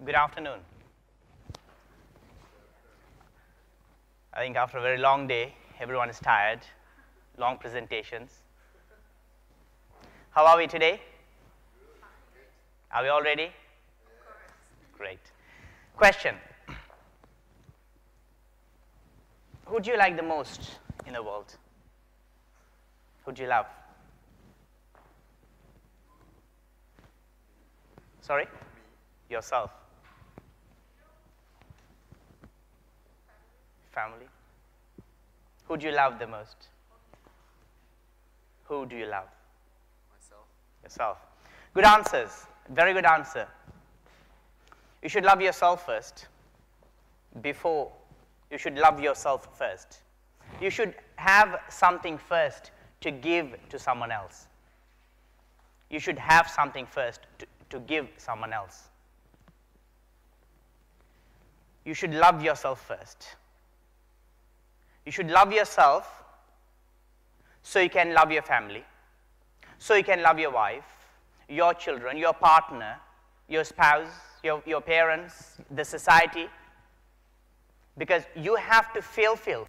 Good afternoon. I think after a very long day, everyone is tired. Long presentations. How are we today? Are we all ready? Great. Question. Who do you like the most in the world? Who do you love? Sorry? Yourself. Family. Who do you love the most? Who do you love? Myself. Yourself. Good answers. Very good answer. You should love yourself first. Before, you should love yourself first. You should have something first to give to someone else. You should have something first to give someone else. You should love yourself first. You should love yourself so you can love your family, so you can love your wife, your children, your partner, your spouse, your parents, the society, because you have to fulfill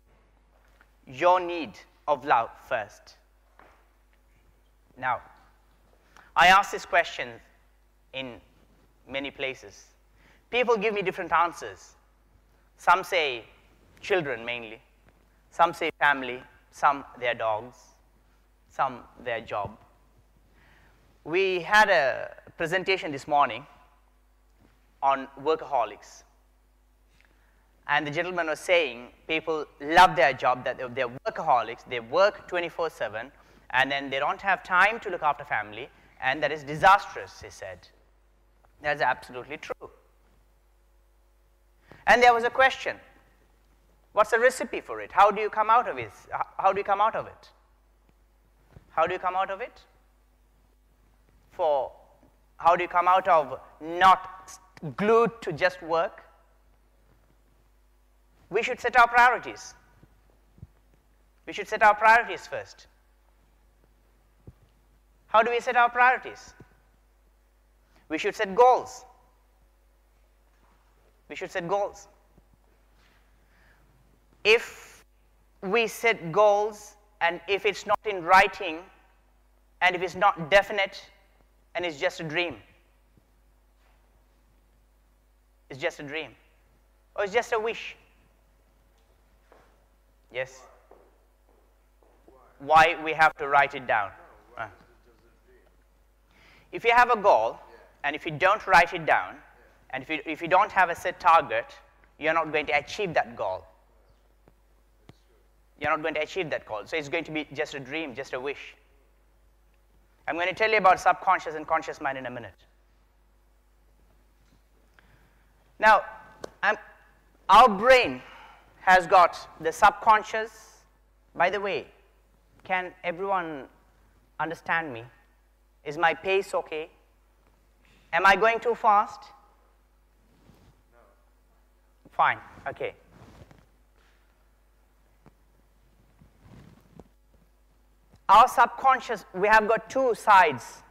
your need of love first. Now, I ask this question in many places. People give me different answers. Some say children mainly. Some say family, some their dogs, some their job. We had a presentation this morning on workaholics. And the gentleman was saying people love their job, that they're workaholics, they work 24/7, and then they don't have time to look after family, and that is disastrous, he said. That's absolutely true. And there was a question. What's the recipe for it? How do you come out of it? How do you come out of it? How do you come out of it? How do you come out of not glued to just work? We should set our priorities. We should set our priorities first. How do we set our priorities? We should set goals. We should set goals. If we set goals and if it's not in writing and if it's not definite and it's just a dream, it's just a dream or it's just a wish. Yes? Why we have to write it down? If you have a goal and if you don't write it down and if you don't have a set target, you're not going to achieve that goal. You're not going to achieve that goal. So it's going to be just a dream, just a wish. I'm going to tell you about subconscious and conscious mind in a minute. Now, our brain has got the subconscious. By the way, can everyone understand me? Is my pace okay? Am I going too fast? No. Fine, okay. Our subconscious, we have got two sides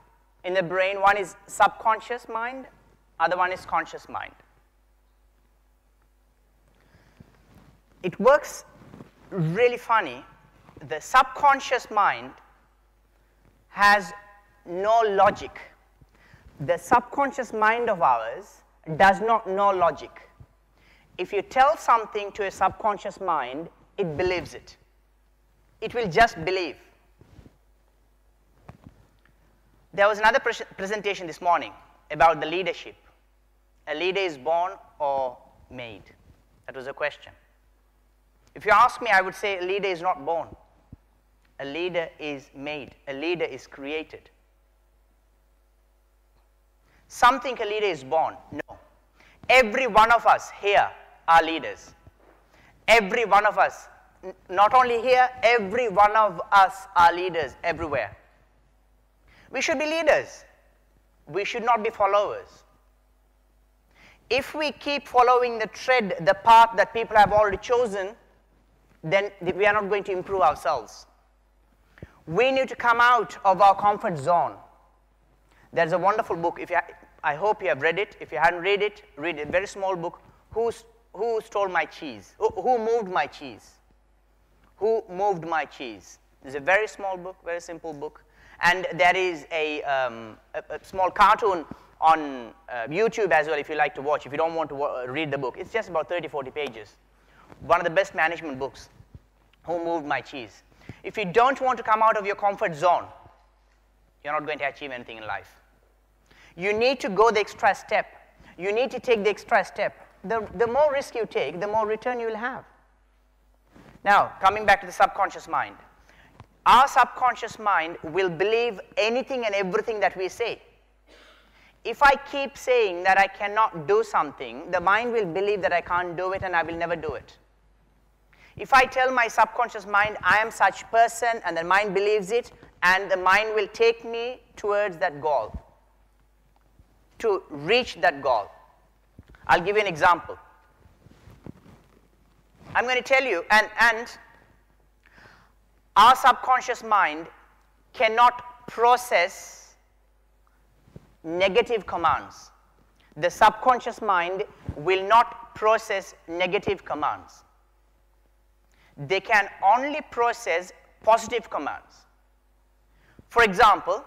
in the brain. One is subconscious mind, other one is conscious mind. It works really funny. The subconscious mind has no logic. The subconscious mind of ours does not know logic. If you tell something to a subconscious mind, it believes it. It will just believe. There was another presentation this morning about the leadership. A leader is born or made? That was a question. If you ask me, I would say a leader is not born. A leader is made. A leader is created. Some think a leader is born. No. Every one of us here are leaders. Every one of us, not only here, every one of us are leaders everywhere. We should be leaders. We should not be followers. If we keep following the path that people have already chosen, then we are not going to improve ourselves. We need to come out of our comfort zone. There's a wonderful book. I hope you have read it. If you hadn't read it, read a very small book, Who Stole My Cheese? Who Moved My Cheese? Who Moved My Cheese? It's a very small book, very simple book. And there is a small cartoon on YouTube as well if you like to watch, if you don't want to read the book. It's just about 30, 40 pages. One of the best management books, Who Moved My Cheese? If you don't want to come out of your comfort zone, you're not going to achieve anything in life. You need to go the extra step. You need to take the extra step. The more risk you take, the more return you will have. Now, coming back to the subconscious mind. Our subconscious mind will believe anything and everything that we say. If I keep saying that I cannot do something, the mind will believe that I can't do it and I will never do it. If I tell my subconscious mind I am such person and the mind believes it, and the mind will take me towards that goal, to reach that goal. I'll give you an example. I'm going to tell you, and our subconscious mind cannot process negative commands. The subconscious mind will not process negative commands. They can only process positive commands. For example,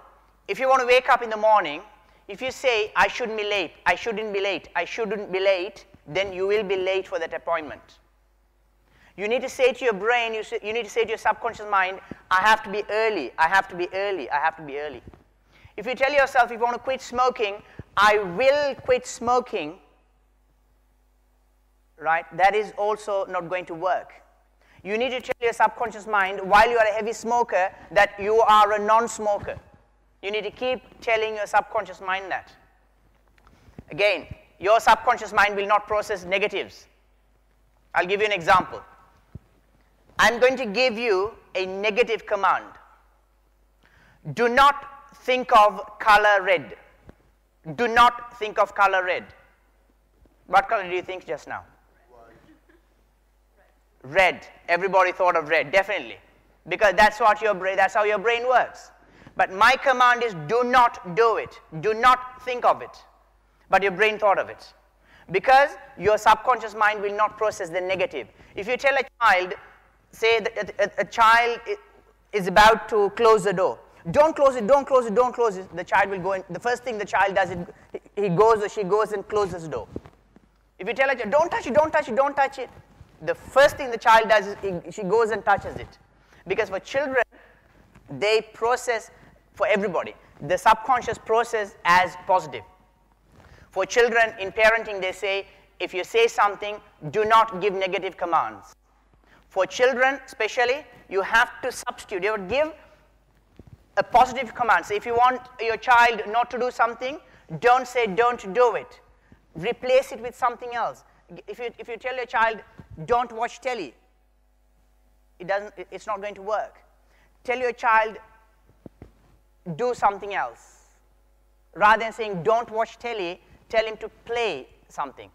if you want to wake up in the morning, if you say, I shouldn't be late, I shouldn't be late, I shouldn't be late, then you will be late for that appointment. You need to say to your brain, you need to say to your subconscious mind, I have to be early, I have to be early, I have to be early. If you tell yourself, if you want to quit smoking, I will quit smoking, right, that is also not going to work. You need to tell your subconscious mind, while you are a heavy smoker, that you are a non-smoker. You need to keep telling your subconscious mind that. Again, your subconscious mind will not process negatives. I'll give you an example. I'm going to give you a negative command. Do not think of color red. Do not think of color red. What color do you think just now? Red. Everybody thought of red, definitely. Because that's what your brain, that's how your brain works. But my command is do not do it. Do not think of it. But your brain thought of it. Because your subconscious mind will not process the negative. If you tell a child, say that a child is about to close the door. Don't close it, don't close it, don't close it. The child will go in. The first thing the child does, he goes or she goes and closes the door. If you tell a child, don't touch it, don't touch it, don't touch it, the first thing the child does is she goes and touches it. Because for children, they process, for everybody, the subconscious process as positive. For children, in parenting, they say, if you say something, do not give negative commands. For children, especially, you have to substitute. You would give a positive command. So if you want your child not to do something, don't say don't do it. Replace it with something else. If you tell your child, don't watch telly, it's not going to work. Tell your child, do something else. Rather than saying don't watch telly, tell him to play something.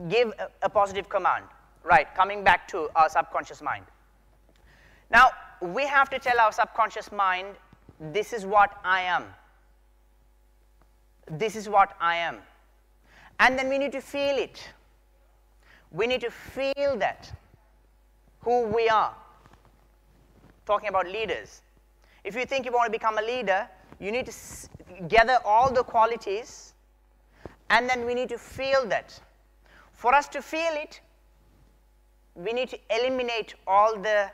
Give a positive command. Right, coming back to our subconscious mind. Now, we have to tell our subconscious mind, this is what I am. This is what I am. And then we need to feel it. We need to feel that, who we are. Talking about leaders. If you think you want to become a leader, you need to gather all the qualities, and then we need to feel that. For us to feel it, we need to eliminate all the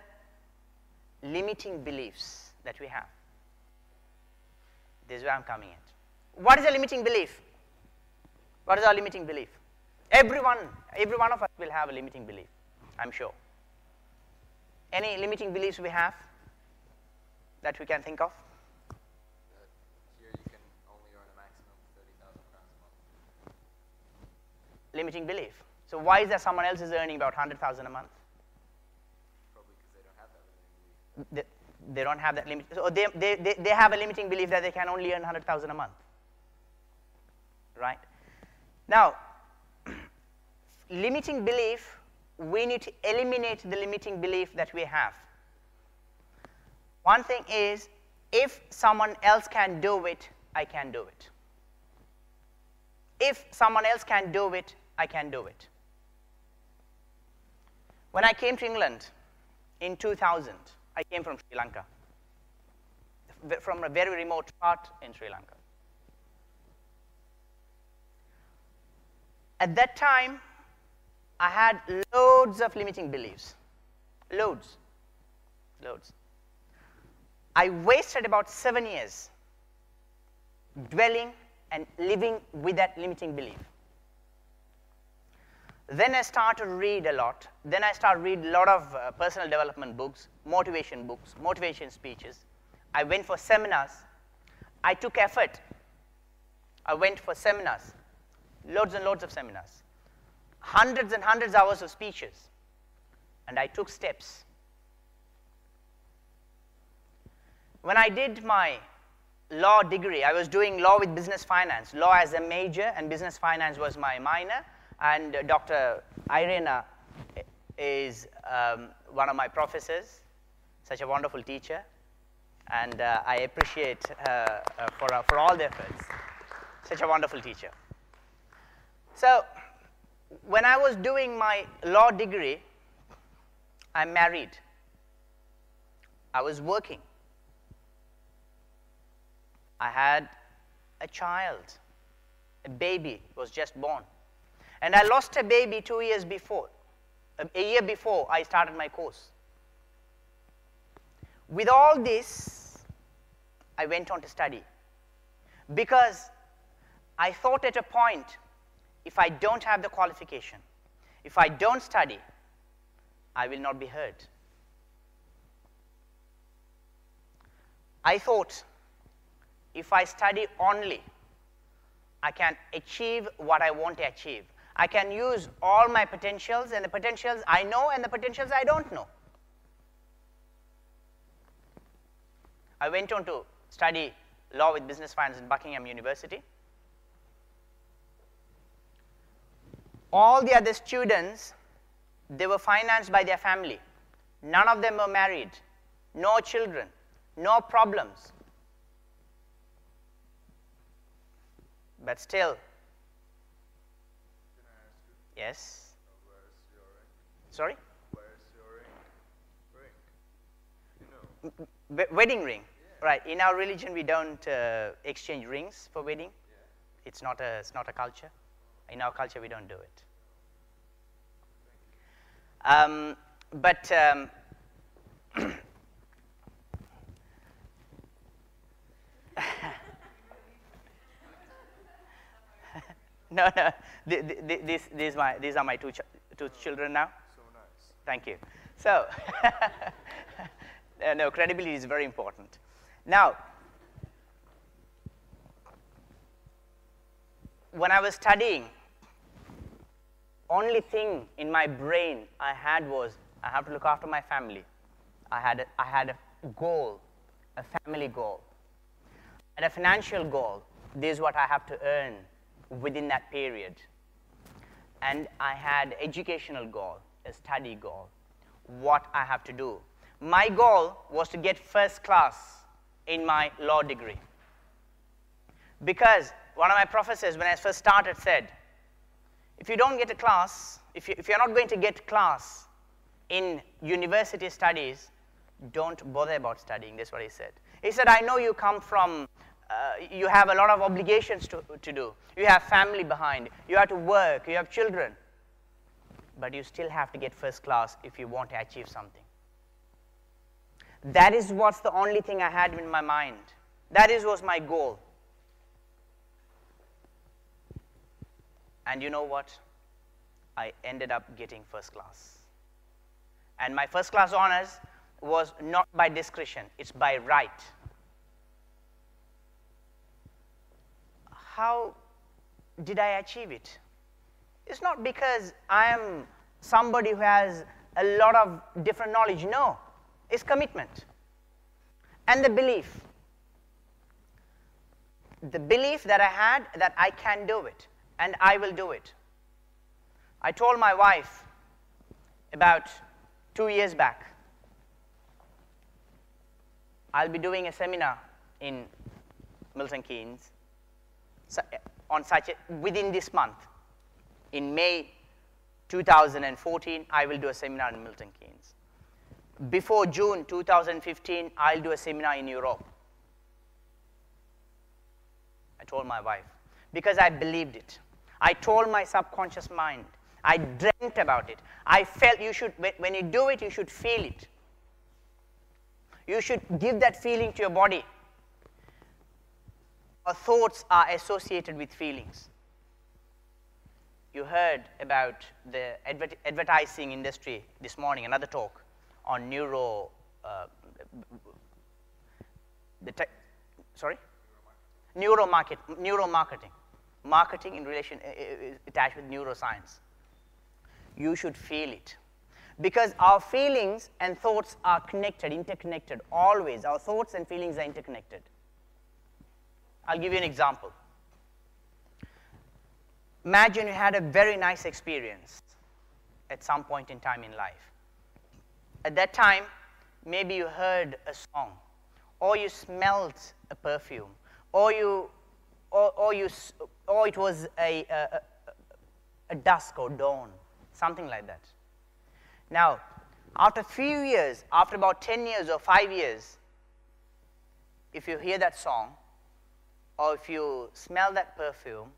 limiting beliefs that we have. This is where I'm coming at. What is a limiting belief? What is our limiting belief? Every one of us will have a limiting belief, I'm sure. Any limiting beliefs we have that we can think of? Here you can only earn a maximum of 30,000 crowns a month. Limiting belief. So why is that someone else is earning about 100,000 a month? Probably because they don't have that limiting belief. They don't have that limit. So they have a limiting belief that they can only earn 100,000 a month. Right? Now, limiting belief, we need to eliminate the limiting belief that we have. One thing is, if someone else can do it, I can do it. If someone else can do it, I can do it. When I came to England in 2000, I came from Sri Lanka, from a very remote part in Sri Lanka. At that time, I had loads of limiting beliefs. Loads. I wasted about 7 years dwelling and living with that limiting belief. Then I started to read a lot. Then I started to read a lot of personal development books, motivation speeches. I went for seminars. I took effort. I went for seminars, loads and loads of seminars, hundreds and hundreds of hours of speeches, and I took steps. When I did my law degree, I was doing law with business finance, law as a major, and business finance was my minor. And Dr. Irena is one of my professors, such a wonderful teacher, and I appreciate her for all the efforts. Such a wonderful teacher. So, when I was doing my law degree, I'm married. I was working. I had a child. A baby was just born. And I lost a baby 2 years before, a year before I started my course. With all this, I went on to study. Because I thought at a point, if I don't have the qualification, if I don't study, I will not be heard. I thought, if I study only, I can achieve what I want to achieve. I can use all my potentials, and the potentials I know and the potentials I don't know. I went on to study law with business finance in Buckingham University. All the other students, they were financed by their family. None of them were married, no children, no problems. But still, yes. Where's your ring? Sorry? Where's your ring? You know. Wedding ring. Yeah. Right. In our religion, we don't exchange rings for wedding. Yeah. It's not a culture. In our culture, we don't do it. No. These are my two children now. So nice. Thank you. So, no, credibility is very important. Now, when I was studying, only thing in my brain I had was, I have to look after my family. I had a goal, a family goal, and a financial goal. This is what I have to earn within that period. And I had educational goal, a study goal, what I have to do. My goal was to get first class in my law degree. Because one of my professors, when I first started, said, if you don't get a class, if you're not going to get class in university studies, don't bother about studying. That's what he said. He said, I know you come from, you have a lot of obligations to do. You have family behind. You have to work. You have children. But you still have to get first class if you want to achieve something. That is what's the only thing I had in my mind. That was my goal. And you know what? I ended up getting first class. And my first class honors was not by discretion, it's by right. How did I achieve it? It's not because I am somebody who has a lot of different knowledge. No, it's commitment and the belief. The belief that I had that I can do it and I will do it. I told my wife about 2 years back, I'll be doing a seminar in Milton Keynes. So within this month. In May 2014, I will do a seminar in Milton Keynes. Before June 2015, I'll do a seminar in Europe. I told my wife, because I believed it. I told my subconscious mind. I dreamt about it. I felt when you do it, you should feel it. You should give that feeling to your body. Our thoughts are associated with feelings. You heard about the advertising industry this morning, another talk on neuromarketing. Marketing in relation attached with neuroscience. You should feel it. Because our feelings and thoughts are connected, interconnected, always. Our thoughts and feelings are interconnected. I'll give you an example. Imagine you had a very nice experience at some point in time in life. At that time, maybe you heard a song, or you smelled a perfume, or it was a dusk or dawn, something like that. Now, after a few years, after about 10 years or 5 years, if you hear that song, or if you smell that perfume,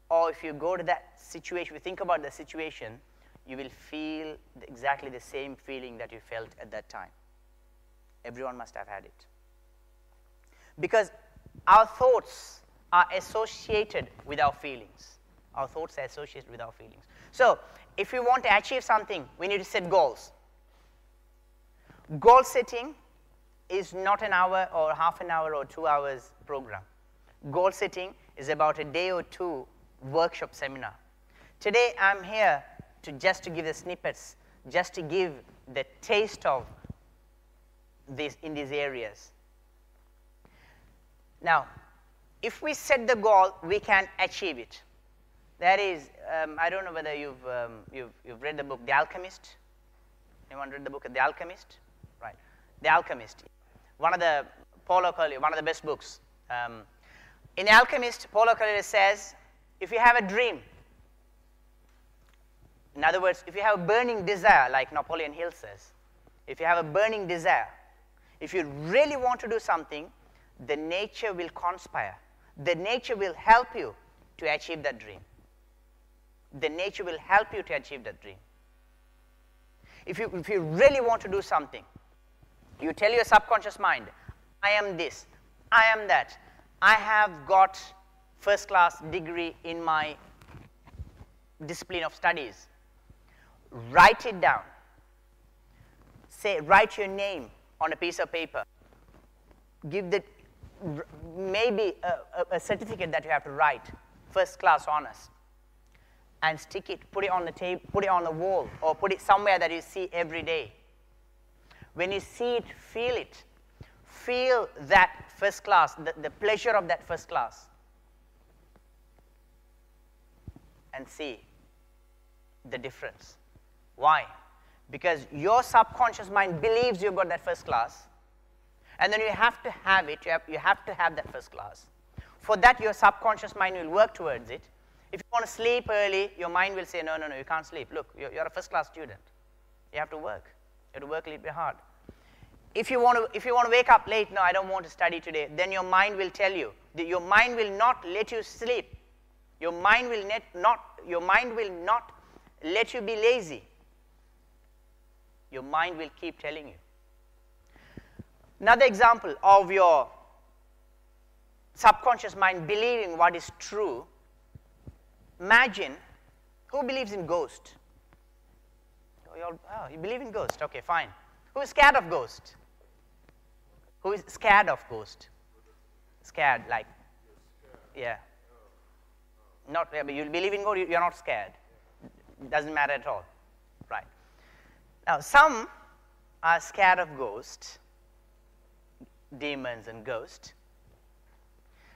or if you go to that situation, if you think about the situation, you will feel exactly the same feeling that you felt at that time. Everyone must have had it. Because our thoughts are associated with our feelings. Our thoughts are associated with our feelings. So, if we want to achieve something, we need to set goals. Goal setting is not an hour or half an hour or 2 hours program. Goal setting is about a day or two workshop seminar. Today, I'm here just to give the snippets, just to give the taste of this in these areas. Now, if we set the goal, we can achieve it. That is, I don't know whether you've read the book The Alchemist. Anyone read the book The Alchemist? Right, The Alchemist. Paulo Coelho, one of the best books. In The Alchemist, Paulo Coelho says, if you have a dream, in other words, if you have a burning desire, like Napoleon Hill says, if you have a burning desire, if you really want to do something, the nature will conspire. The nature will help you to achieve that dream. The nature will help you to achieve that dream. If you really want to do something, you tell your subconscious mind, I am this, I am that, I have got first-class degree in my discipline of studies. Write it down. Write your name on a piece of paper. Give maybe a certificate that you have to write, first-class honors, and stick it, put it on the table, put it on the wall, or put it somewhere that you see every day. When you see it, feel it. Feel that first class, the pleasure of that first class. And see the difference. Why? Because your subconscious mind believes you've got that first class, and then you have to have it, you have to have that first class. For that, your subconscious mind will work towards it. If you want to sleep early, your mind will say, no, you can't sleep. Look, you're a first-class student. You have to work. You have to work a little bit hard. If you want to wake up late, no, I don't want to study today, then your mind will tell you. Your mind will not let you sleep. Your mind will not let you be lazy. Your mind will keep telling you. Another example of your subconscious mind believing what is true. Imagine, who believes in ghosts? You believe in ghosts? Okay, fine. Who is scared of ghosts? Who is scared of ghosts? Scared, like, yeah. Not, but you believe in ghosts, you're not scared. It doesn't matter at all. Right. Now, some are scared of ghosts, demons and ghosts,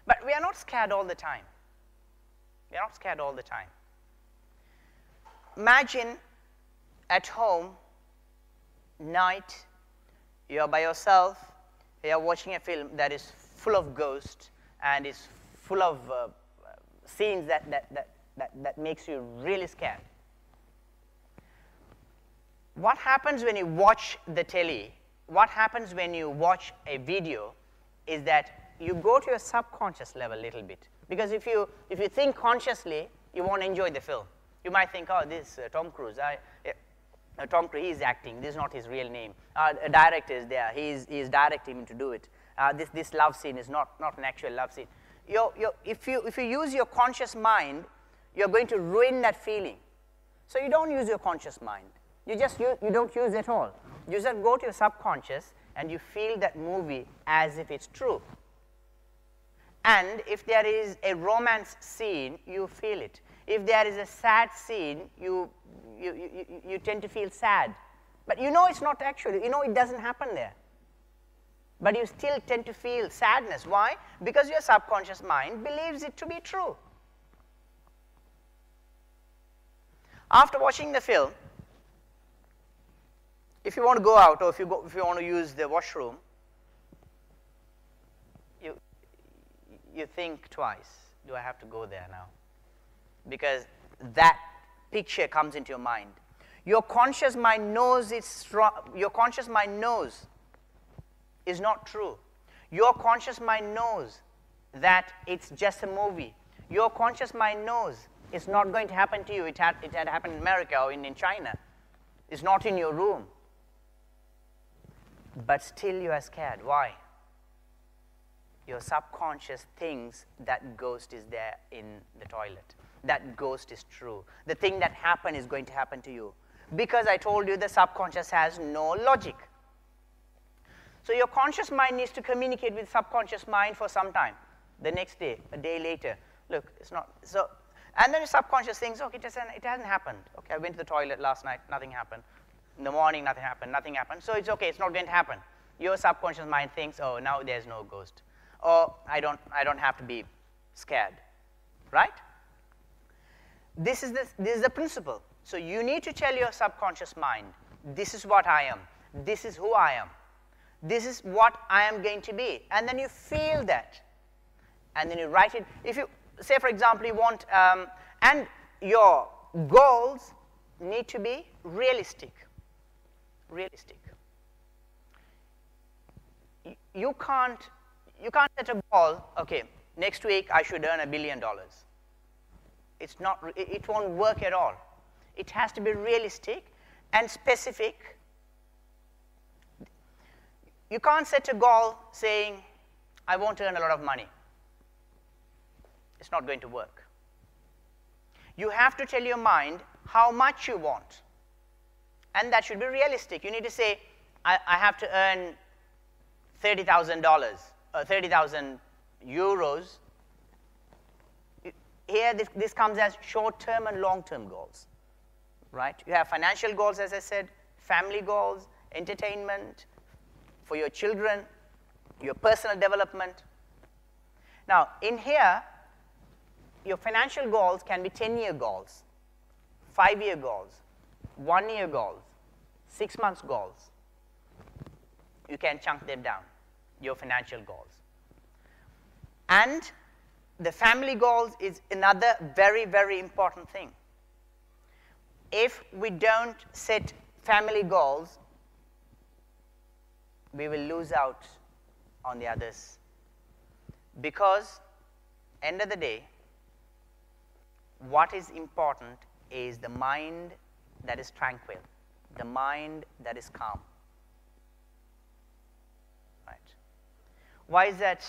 but we are not scared all the time. We are not scared all the time. Imagine at home, night, you are by yourself, you are watching a film that is full of ghosts and is full of scenes that makes you really scared. What happens when you watch the telly, what happens when you watch a video is that you go to your subconscious level a little bit. Because if you think consciously, you won't enjoy the film. You might think, oh, this Tom Cruise, Tom Cruise is acting. This is not his real name. A director is there. He is directing him to do it. This love scene is not an actual love scene. If you use your conscious mind, you're going to ruin that feeling. So you don't use your conscious mind. You don't use it at all. You just go to your subconscious and you feel that movie as if it's true. And if there is a romance scene, you feel it. If there is a sad scene, you tend to feel sad. But you know it's not actually, you know it doesn't happen there. But you still tend to feel sadness. Why? Because your subconscious mind believes it to be true. After watching the film, if you want to go out or if you want to use the washroom, you think twice. Do I have to go there now? Because that picture comes into your mind. Your conscious mind knows your conscious mind knows is not true. Your conscious mind knows that it's just a movie. Your conscious mind knows it's not going to happen to you. It had happened in America or in China. It's not in your room. But still you are scared. Why? Your subconscious thinks that ghost is there in the toilet. That ghost is true. The thing that happened is going to happen to you. Because I told you the subconscious has no logic. So your conscious mind needs to communicate with subconscious mind for some time. The next day, a day later, look, it's not. So, and then your subconscious thinks, okay, it hasn't happened. Okay, I went to the toilet last night, nothing happened. In the morning, nothing happened, So it's okay, it's not going to happen. Your subconscious mind thinks, oh, now there's no ghost. Or I don't have to be scared, right? This is the principle. So you need to tell your subconscious mind, this is what I am. This is who I am. This is what I am going to be. And then you feel that. And then you write it. If you, say for example, you want, and your goals need to be realistic. Realistic. You can't set a goal, okay, next week I should earn $1 billion. It won't work at all. It has to be realistic and specific. You can't set a goal saying, I want to earn a lot of money. It's not going to work. You have to tell your mind how much you want. And that should be realistic. You need to say, I have to earn $30,000, 30,000 euros. Here, this comes as short-term and long-term goals, right? You have financial goals, as I said, family goals, entertainment, for your children, your personal development. Now, in here, your financial goals can be 10-year goals, 5-year goals, 1-year goals, 6 months goals. You can chunk them down, your financial goals. And the family goals is another very, very important thing. If we don't set family goals, we will lose out on the others. Because, end of the day, what is important is the mind that is tranquil, the mind that is calm. Right? Why is that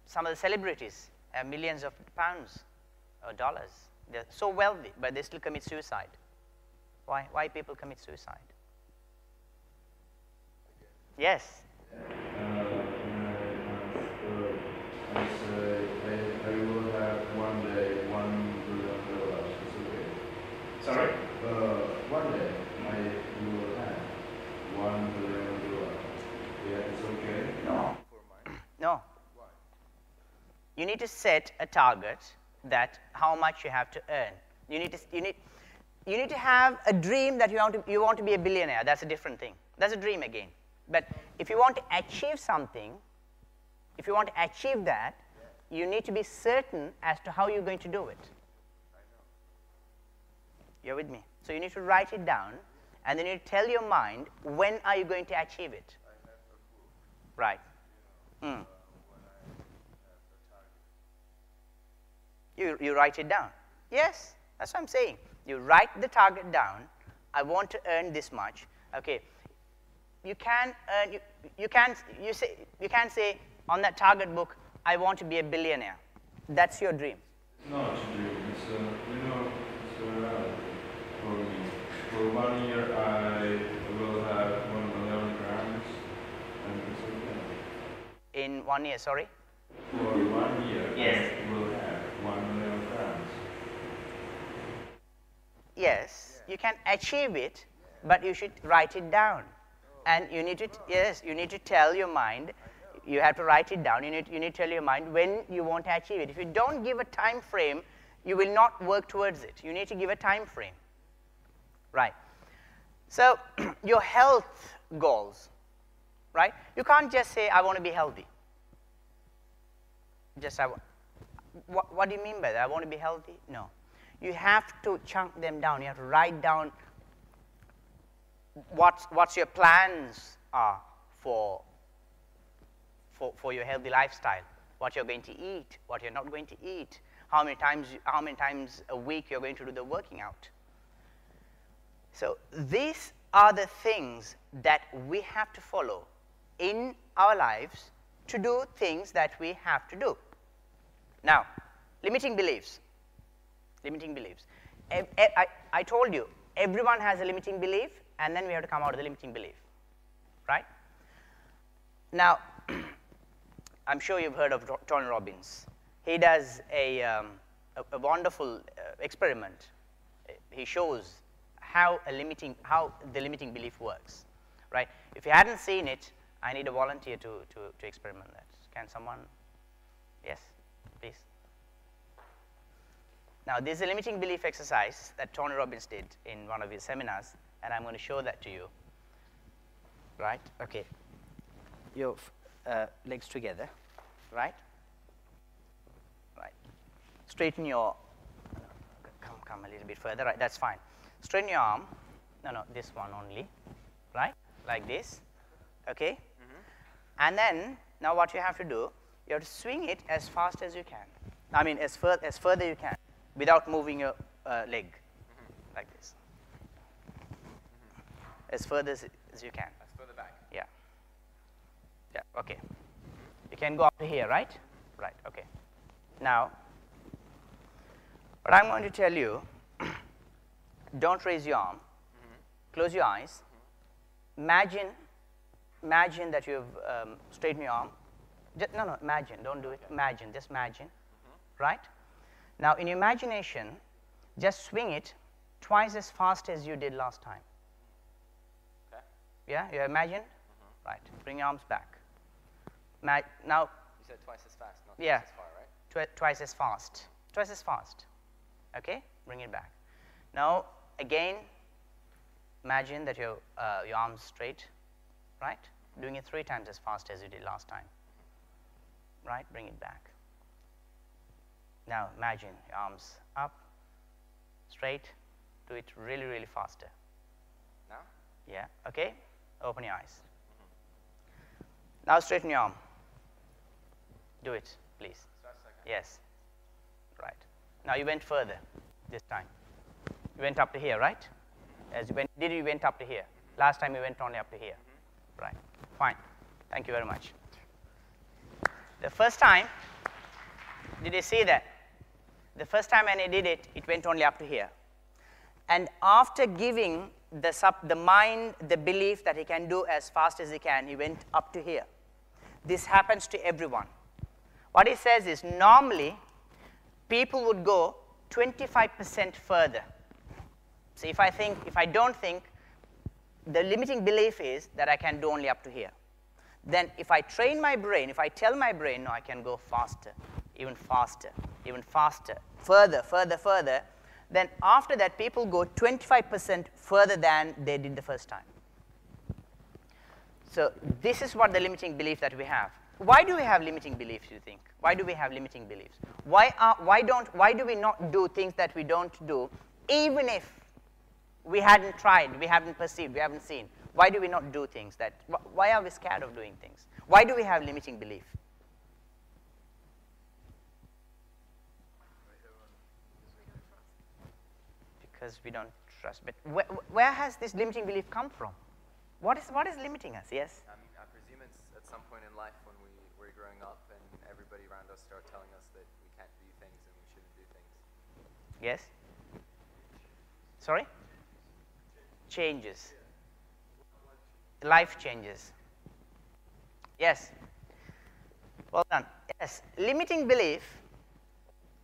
some of the celebrities have millions of pounds or dollars? They're so wealthy, but they still commit suicide. Why? Why people commit suicide? Yes. I will have one day $1 billion. It's okay. Sorry? One day you will have $1 billion. Yeah, it's okay. No. For mine. No. Why? You need to set a target that how much you have to earn. You need to have a dream that you want to be a billionaire. That's a different thing. That's a dream again. But if you want to achieve something, if you want to achieve that, you need to be certain as to how you're going to do it. You're with me? So you need to write it down, and then you tell your mind, when are you going to achieve it? Right. You write it down. Yes, that's what I'm saying. You write the target down. I want to earn this much. Okay. You can earn. You can say on that target book, I want to be a billionaire. That's your dream. No, it's a dream. It's it's a reality for me. For 1 year, I will have 1 million grams, and it's okay. In 1 year, sorry? For 1 year, Yes. I will have 1 million grams. Yes, you can achieve it, but you should write it down. And you need to, you need to tell your mind, you have to write it down, you need to tell your mind when you want to achieve it. If you don't give a time frame, you will not work towards it. You need to give a time frame. Right. So, your health goals, right? You can't just say, I want to be healthy. Just, what do you mean by that? I want to be healthy? No. You have to chunk them down. You have to write down what's your plans are for your healthy lifestyle, what you're going to eat, what you're not going to eat, how many times a week you're going to do the working out. So these are the things that we have to follow in our lives to do things that we have to do. Now, limiting beliefs. Limiting beliefs. I told you, everyone has a limiting belief, and then we have to come out of the limiting belief, right? Now, I'm sure you've heard of Tony Robbins. He does a wonderful experiment. He shows how the limiting belief works, right? If you hadn't seen it, I need a volunteer to experiment that. Can someone? Yes, please. Now, this is a limiting belief exercise that Tony Robbins did in one of his seminars, and I'm going to show that to you. Right? Okay. Your legs together. Right? Right. Straighten your. Come a little bit further. Right. That's fine. Straighten your arm. No, this one only. Right? Like this. Okay. Mm-hmm. And then now what you have to do, you have to swing it as fast as you can. I mean, as further you can, without moving your leg, like this. As further as you can. As further back. Yeah. Yeah. Okay. You can go up to here, right? Right. Okay. Now, what I'm going to tell you, don't raise your arm. Close your eyes. Imagine that you've straightened your arm. No, imagine. Don't do it. Imagine. Just imagine. Right? Now, in your imagination, just swing it twice as fast as you did last time. Okay. Yeah, you imagine? Right. Bring your arms back. Now, you said twice as fast, not yeah, twice as far, right? Twice as fast. Twice as fast. Okay? Bring it back. Now, again, imagine that your arms straight. Right? Doing it 3 times as fast as you did last time. Right? Bring it back. Now, imagine your arms up, straight. Do it really, really faster. Now? Yeah. Okay? Open your eyes. Now, straighten your arm. Do it, please. Start second. Yes. Right. Now, you went further this time. You went up to here, right? As you went up to here. Last time you went only up to here. Right. Fine. Thank you very much. The first time, did you see that? The first time when I did it, it went only up to here. And after giving the mind the belief that he can do as fast as he can, he went up to here. This happens to everyone. What he says is normally people would go 25% further. So if I don't think, the limiting belief is that I can do only up to here. Then if I train my brain, if I tell my brain, no, I can go faster, even faster, further, then after that people go 25% further than they did the first time. So this is what the limiting belief that we have. why do we have limiting beliefs, you think? Why do we have limiting beliefs? Why do we not do things that we don't do, even if we hadn't tried, we haven't perceived, we haven't seen? Why do we not do things that, why are we scared of doing things? Why do we have limiting belief? Because we don't trust. But where has this limiting belief come from? What is limiting us? Yes? I mean, I presume it's at some point in life when we were growing up and everybody around us started telling us that we can't do things and we shouldn't do things. Yes? Sorry? Changes. Life changes. Yes. Well done. Yes. Limiting belief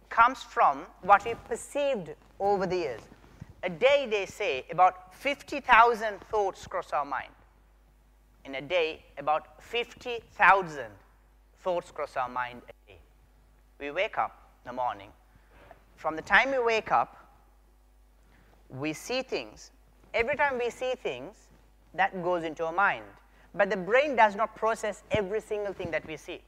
comes from what we perceived over the years. A day, they say, about 50,000 thoughts cross our mind. In a day, about 50,000 thoughts cross our mind a day. We wake up in the morning. From the time we wake up, we see things. Every time we see things, that goes into our mind. But the brain does not process every single thing that we see.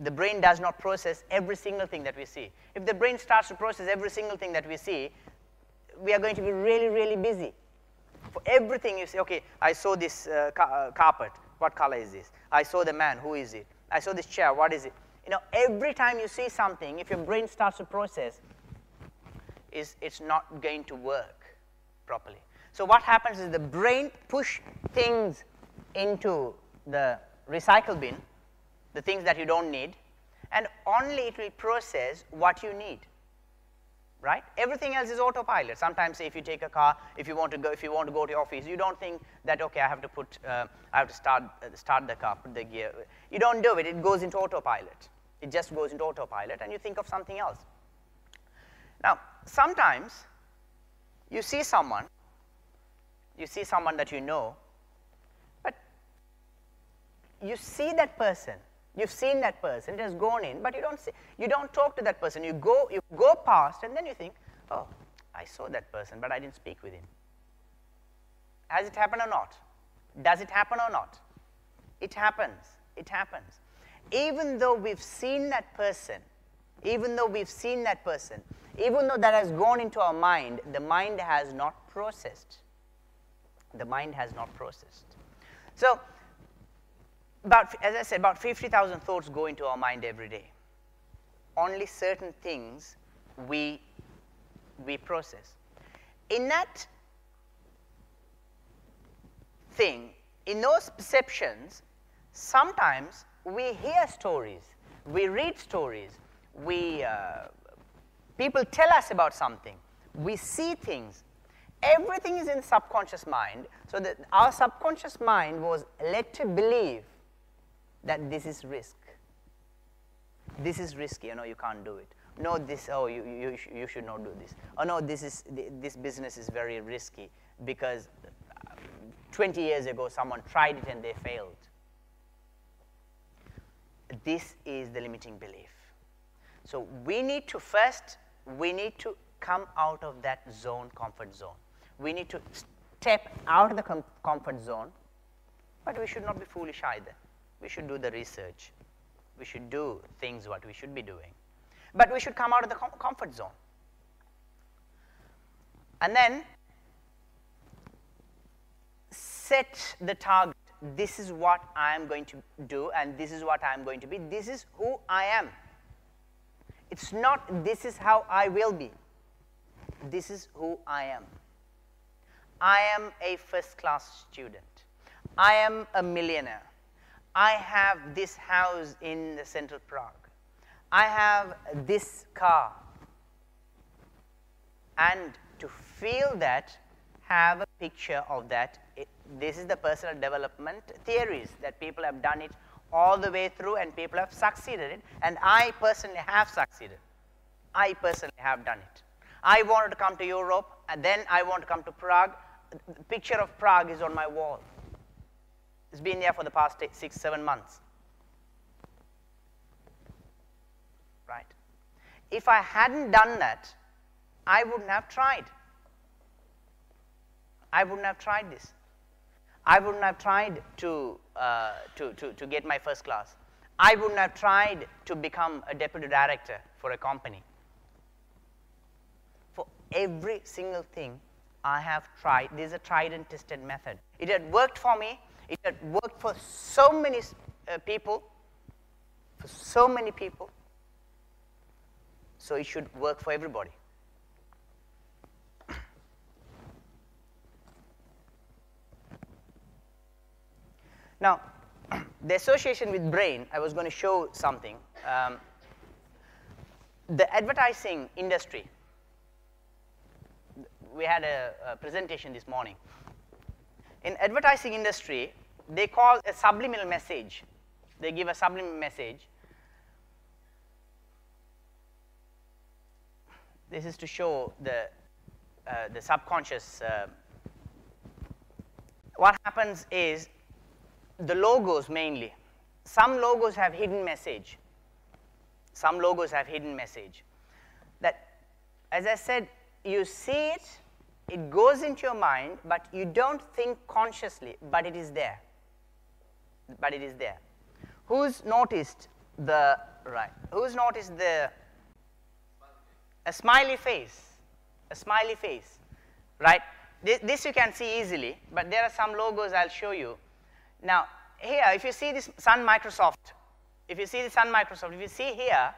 The brain does not process every single thing that we see. If the brain starts to process every single thing that we see, we are going to be really, really busy. For everything you say, okay, I saw this carpet, what color is this? I saw the man, who is it? I saw this chair, what is it? You know, every time you see something, if your brain starts to process, it's not going to work properly. So what happens is the brain push things into the recycle bin, the things that you don't need, and only it will process what you need. Right? Everything else is autopilot. Sometimes, say, if you take a car, if you want to go to your office, you don't think that, okay, I have to start the car, put the gear. You don't do it. It goes into autopilot. It just goes into autopilot, and you think of something else. Now, sometimes you see someone that you know, but you see that person. You've seen that person, it has gone in, but you don't talk to that person. You go past, and then you think, oh, I saw that person, but I didn't speak with him. Has it happened or not? Does it happen or not? It happens. It happens. Even though we've seen that person, even though that has gone into our mind, the mind has not processed. The mind has not processed. So, as I said, about 50,000 thoughts go into our mind every day. Only certain things we process. In that thing, in those perceptions, sometimes we hear stories, we read stories, people tell us about something, we see things. Everything is in the subconscious mind, so that our subconscious mind was led to believe that this is risk. This is risky, you can't do it. No, you should not do this. Oh no, this business is very risky because 20 years ago someone tried it and they failed. This is the limiting belief. So we need to come out of that zone, comfort zone. We need to step out of the comfort zone, but we should not be foolish either. We should do the research. We should do things what we should be doing. But we should come out of the comfort zone. And then set the target. This is what I am going to do, and this is what I am going to be. This is who I am. It's not this is how I will be. This is who I am. I am a first-class student. I am a millionaire. I have this house in the central Prague. I have this car. And to feel that, have a picture of that. This is the personal development theories that people have done it all the way through, and people have succeeded in. And I personally have succeeded. I personally have done it. I wanted to come to Europe, and then I want to come to Prague. The picture of Prague is on my wall. It's been there for the past 6-7 months. Right? If I hadn't done that, I wouldn't have tried. I wouldn't have tried this. I wouldn't have tried to get my first class. I wouldn't have tried to become a deputy director for a company. For every single thing I have tried, this is a tried and tested method. It had worked for me. It had worked for so many people, so it should work for everybody. Now, the association with brain, I was going to show something. The advertising industry, we had a presentation this morning. In advertising industry, they call a subliminal message. They give a subliminal message. This is to show the subconscious. What happens is the logos mainly. Some logos have hidden message. Some logos have hidden message. That, as I said, you see it, it goes into your mind, but you don't think consciously, but it is there. But it is there. Who's noticed the, right, who's noticed the, a smiley face, right? This you can see easily, but there are some logos I'll show you. Now, here, if you see this Sun Microsoft, if you see here,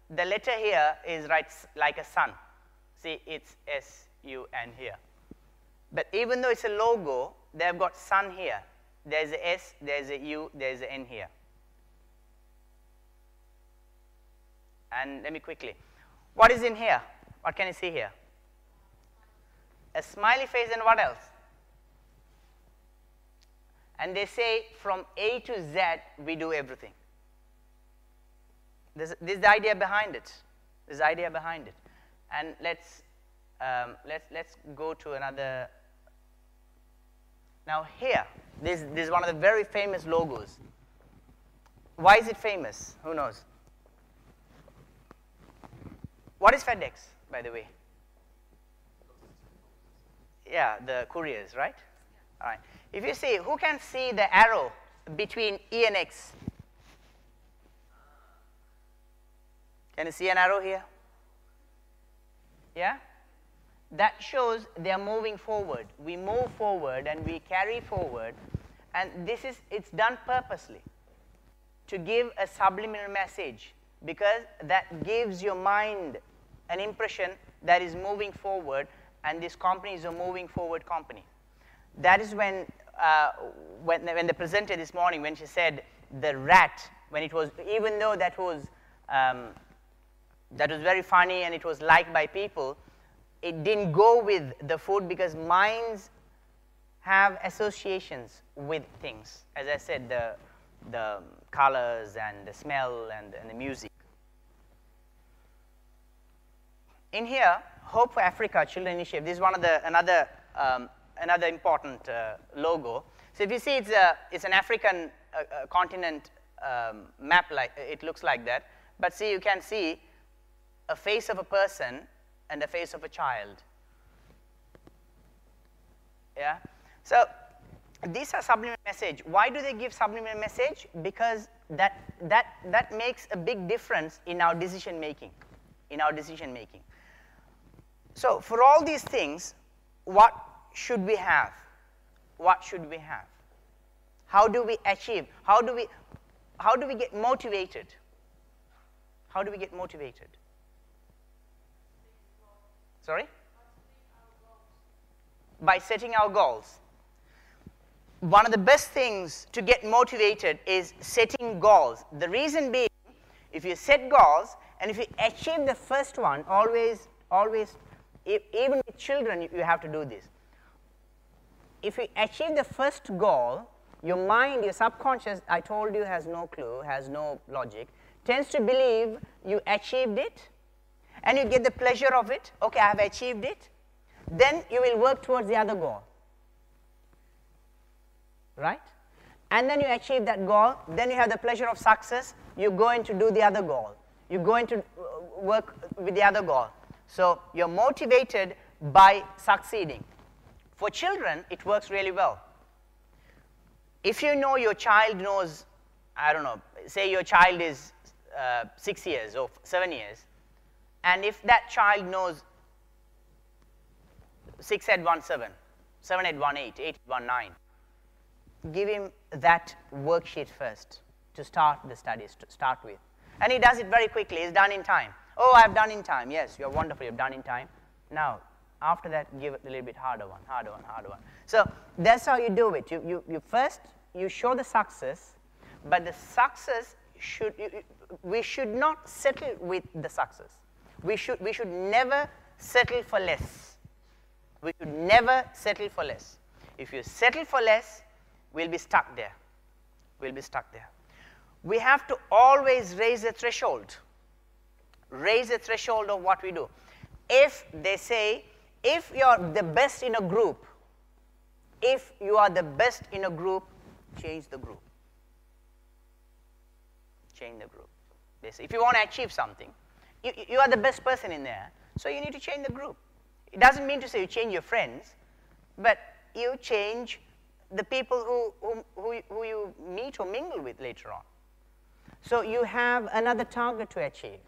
the letter here is right like a sun. See, it's S-U-N here. But even though it's a logo, they've got sun here. There's a S, there's a U, there's an N here. And let me quickly. What is in here? What can you see here? A smiley face, and what else? And they say from A to Z, we do everything. This is the idea behind it. This is the idea behind it. And let's go to another. Now here, this is one of the very famous logos. Why is it famous? Who knows? What is FedEx, by the way? Yeah, the couriers, right? All right. If you see, who can see the arrow between E and X? Can you see an arrow here? Yeah? That shows they are moving forward. We move forward and we carry forward, and it's done purposely to give a subliminal message, because that gives your mind an impression that is moving forward, and this company is a moving forward company. That is when the presenter this morning, when she said the rat, when it was, even though that was very funny and it was liked by people, it didn't go with the food, because minds have associations with things. As I said, the colors and the smell and the music. In here, Hope for Africa Children Initiative. This is one of the another important logo. So if you see, it's an African continent map, like it looks like that. But see, you can see a face of a person and a face of a child. Yeah. So these are subliminal message. Why do they give subliminal message? Because that makes a big difference in our decision making. So for all these things, what should we have? What should we have? How do we achieve? How do we get motivated? How do we get motivated? Sorry? By setting our goals. One of the best things to get motivated is setting goals. The reason being, if you set goals and if you achieve the first one, always, even with children, you have to do this. If you achieve the first goal, your mind, your subconscious, I told you, has no clue, has no logic, tends to believe you achieved it, and you get the pleasure of it. Okay, I have achieved it. Then you will work towards the other goal. Right? And then you achieve that goal, then you have the pleasure of success, you're going to do the other goal. You're going to work with the other goal. So you're motivated by succeeding. For children, it works really well. If you know your child knows, I don't know, say your child is 6 years or 7 years, and if that child knows 6817, 7818, 8819, give him that worksheet first to start the studies, to start with. And he does it very quickly. He's done in time. Oh, I've done in time. Yes, you're wonderful. You've done in time. Now, after that, give it a little bit harder one, harder one, harder one. So that's how you do it. You first, you show the success, but the success we should not settle with the success. We should never settle for less. We should never settle for less. If you settle for less, we'll be stuck there. We'll be stuck there. We have to always raise the threshold. Raise the threshold of what we do. If they say, if you're the best in a group, if you are the best in a group, change the group. Change the group. They say, if you want to achieve something, you are the best person in there, so you need to change the group. It doesn't mean to say you change your friends, but you change the people who you meet or mingle with later on. So you have another target to achieve.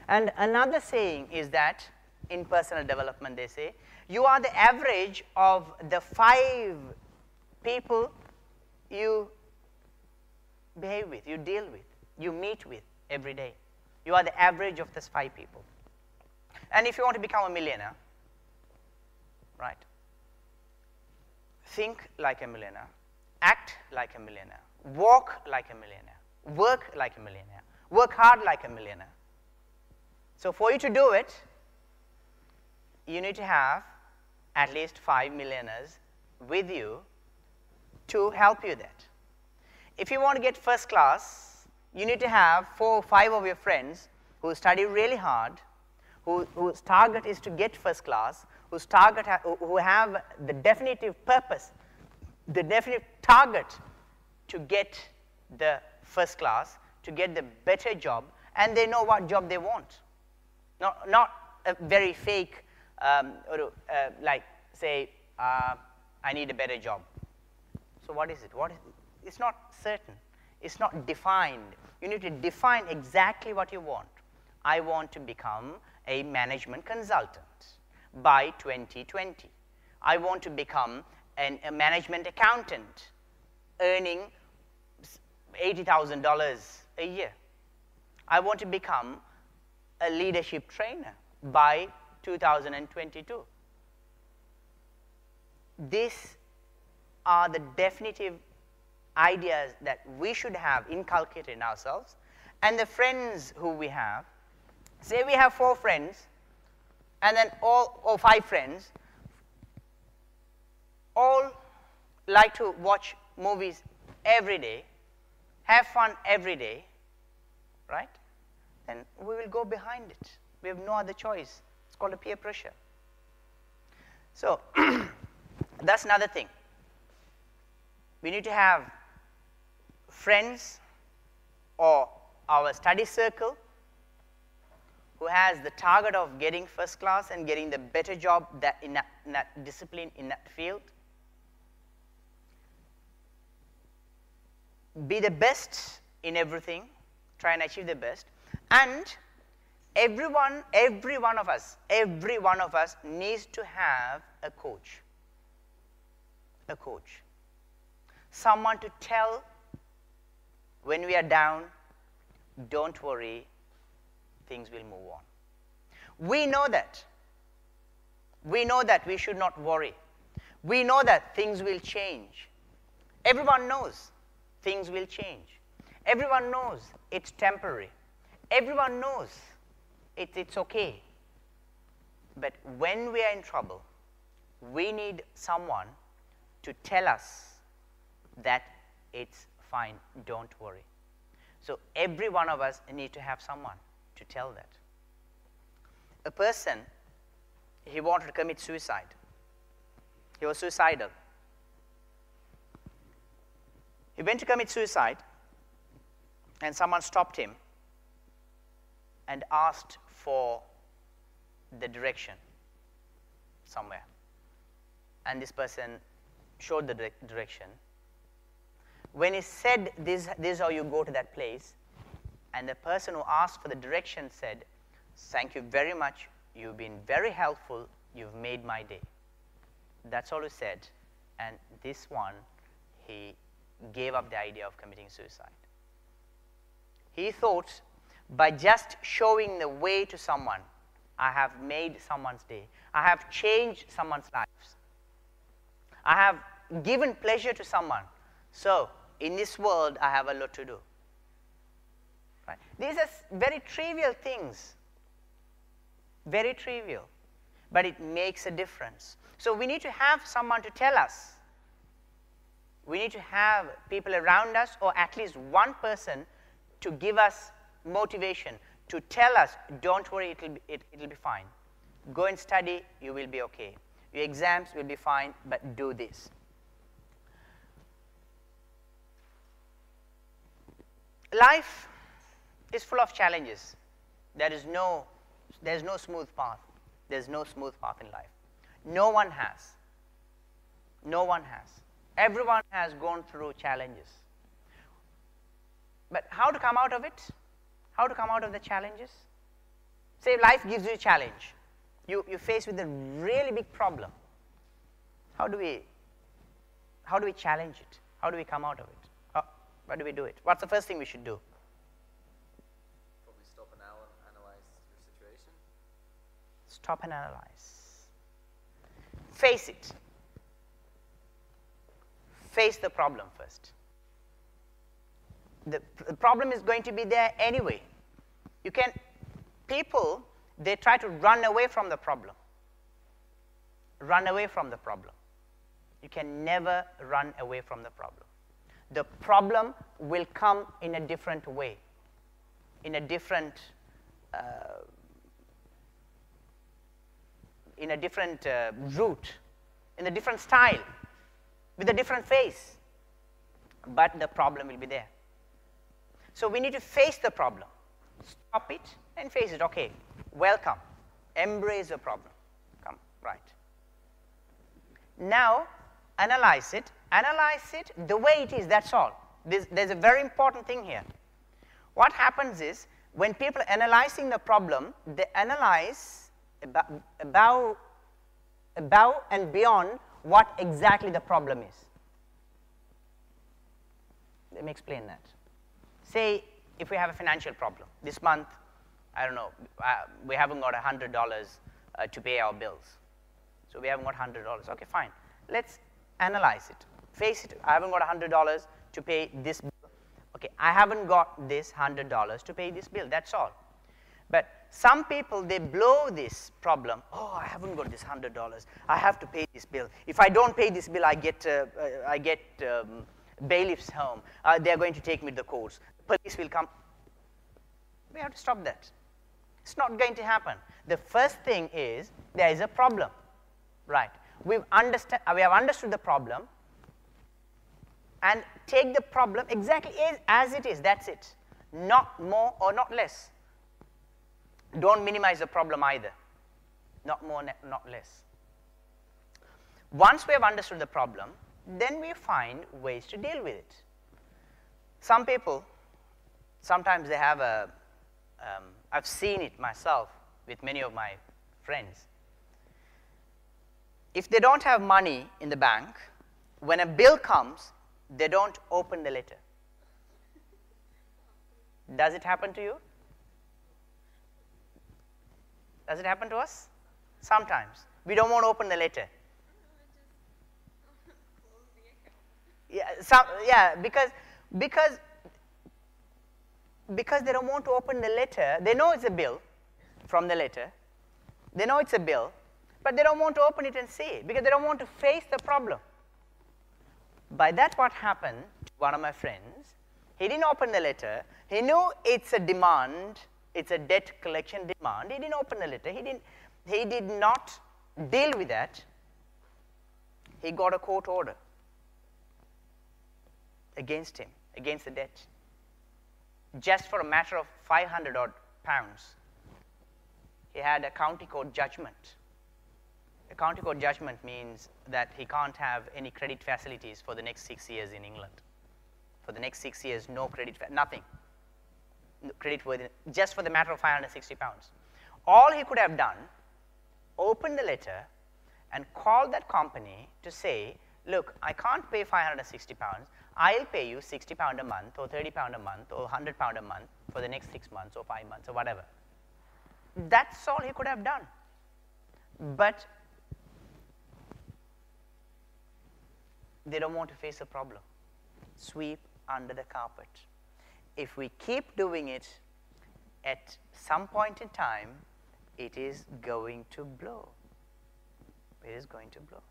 And another saying is that, in personal development they say, you are the average of the 5 people you behave with, you deal with, you meet with every day. You are the average of those 5 people. And if you want to become a millionaire, right, think like a millionaire, act like a millionaire, walk like a millionaire, work like a millionaire, work hard like a millionaire. So for you to do it, you need to have at least 5 millionaires with you to help you that. If you want to get first class, you need to have 4 or 5 of your friends who study really hard, whose target is to get first class, who have the definitive purpose, the definitive target to get the first class, to get the better job, and they know what job they want. Not a very fake, like say, I need a better job. So what is it? It's not certain. It's not defined. You need to define exactly what you want. I want to become a management consultant by 2020. I want to become a management accountant earning $80,000 a year. I want to become a leadership trainer by 2022. These are the definitive ideas that we should have inculcated in ourselves. And the friends who we have, say we have 4 friends, and then or 5 friends, all like to watch movies every day, have fun every day, right? Then we will go behind it. We have no other choice. It's called a peer pressure. So that's another thing. We need to have friends or our study circle who has the target of getting first class and getting the better job that in that discipline, in that field. Be the best in everything. Try and achieve the best. And every one of us needs to have a coach. A coach. Someone to tell when we are down, don't worry, things will move on. We know that. We know that we should not worry. We know that things will change. Everyone knows things will change. Everyone knows it's temporary. Everyone knows it's okay. But when we are in trouble, we need someone to tell us that it's fine, don't worry. So every one of us need to have someone to tell that. A person, he wanted to commit suicide. He was suicidal. He went to commit suicide, and someone stopped him and asked for the direction somewhere. And this person showed the direction, when he said, this is how you go to that place, and the person who asked for the direction said, thank you very much, you've been very helpful, you've made my day. That's all he said, and this one, he gave up the idea of committing suicide. He thought, by just showing the way to someone, I have made someone's day. I have changed someone's lives. I have given pleasure to someone. So, in this world, I have a lot to do. Right? These are very trivial things. Very trivial. But it makes a difference. So, we need to have someone to tell us. We need to have people around us, or at least one person, to give us motivation, to tell us, don't worry, it'll be fine. Go and study, you will be okay. Your exams will be fine, but do this. Life is full of challenges. There's no smooth path. There's no smooth path in life. No one has. No one has. Everyone has gone through challenges. But how to come out of it? How to come out of the challenges? Say life gives you a challenge. You're faced with a really big problem. How do we challenge it? How do we come out of it? How do we do it? What's the first thing we should do? Probably stop and analyze your situation. Stop and analyze. Face it. Face the problem first. The problem is going to be there anyway. People, they try to run away from the problem. Run away from the problem. You can never run away from the problem. The problem will come in a different way, in a different route, in a different style, with a different face. But the problem will be there. So we need to face the problem. Stop it and face it. Okay, welcome. Embrace the problem. Come, right. Now, analyze it. Analyze it the way it is, that's all. There's a very important thing here. What happens is, when people are analyzing the problem, they analyze above and beyond what exactly the problem is. Let me explain that. Say, if we have a financial problem. This month, I don't know, we haven't got $100 to pay our bills. So we haven't got $100. Okay, fine. Let's analyze it. Face it. I haven't got $100 to pay this bill. Okay, I haven't got this $100 to pay this bill. That's all. But some people, they blow this problem. Oh, I haven't got this $100. I have to pay this bill. If I don't pay this bill, I get bailiffs home. They're going to take me to the courts. Police will come. We have to stop that. It's not going to happen. The first thing is, there is a problem. Right. We have understood the problem, and take the problem exactly as it is. That's it. Not more or not less. Don't minimize the problem either. Not more, not less. Once we have understood the problem, then we find ways to deal with it. Some people, sometimes they have I've seen it myself with many of my friends. If they don't have money in the bank, when a bill comes, they don't open the letter. Does it happen to you? Does it happen to us? Sometimes. We don't want to open the letter. Because they don't want to open the letter. They know it's a bill from the letter. They know it's a bill, but they don't want to open it and see it because they don't want to face the problem. By that, what happened to one of my friends, he didn't open the letter. He knew it's a demand, it's a debt collection demand. He didn't open the letter. He did not deal with that. He got a court order against him, against the debt. Just for a matter of 500 odd pounds, he had a county court judgment. A county court judgment means that he can't have any credit facilities for the next 6 years in England. For the next 6 years, no credit, nothing. No credit worthy, just for the matter of 560 pounds. All he could have done, opened the letter and called that company to say, look, I can't pay 560 pounds. I'll pay you 60 pound a month or 30 pound a month or 100 pound a month for the next 6 months or 5 months or whatever. That's all he could have done. But they don't want to face the problem. Sweep under the carpet. If we keep doing it, at some point in time, it is going to blow. It is going to blow.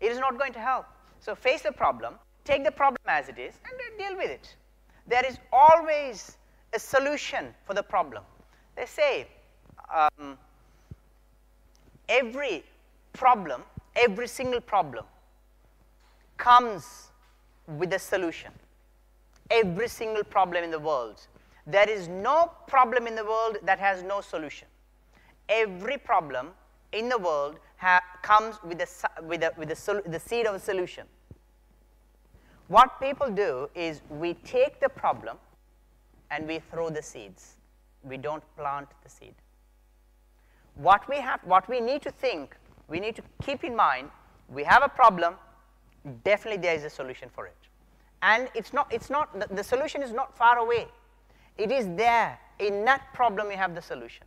It is not going to help. So face the problem, take the problem as it is, and then deal with it. There is always a solution for the problem. They say every problem, every single problem comes with a solution. Every single problem in the world. There is no problem in the world that has no solution. Every problem in the world comes with the seed of a solution. What people do is we take the problem and we throw the seeds. We don't plant the seed. What we need to think, we need to keep in mind, we have a problem, definitely there is a solution for it. And the solution is not far away. It is there. In that problem, you have the solution.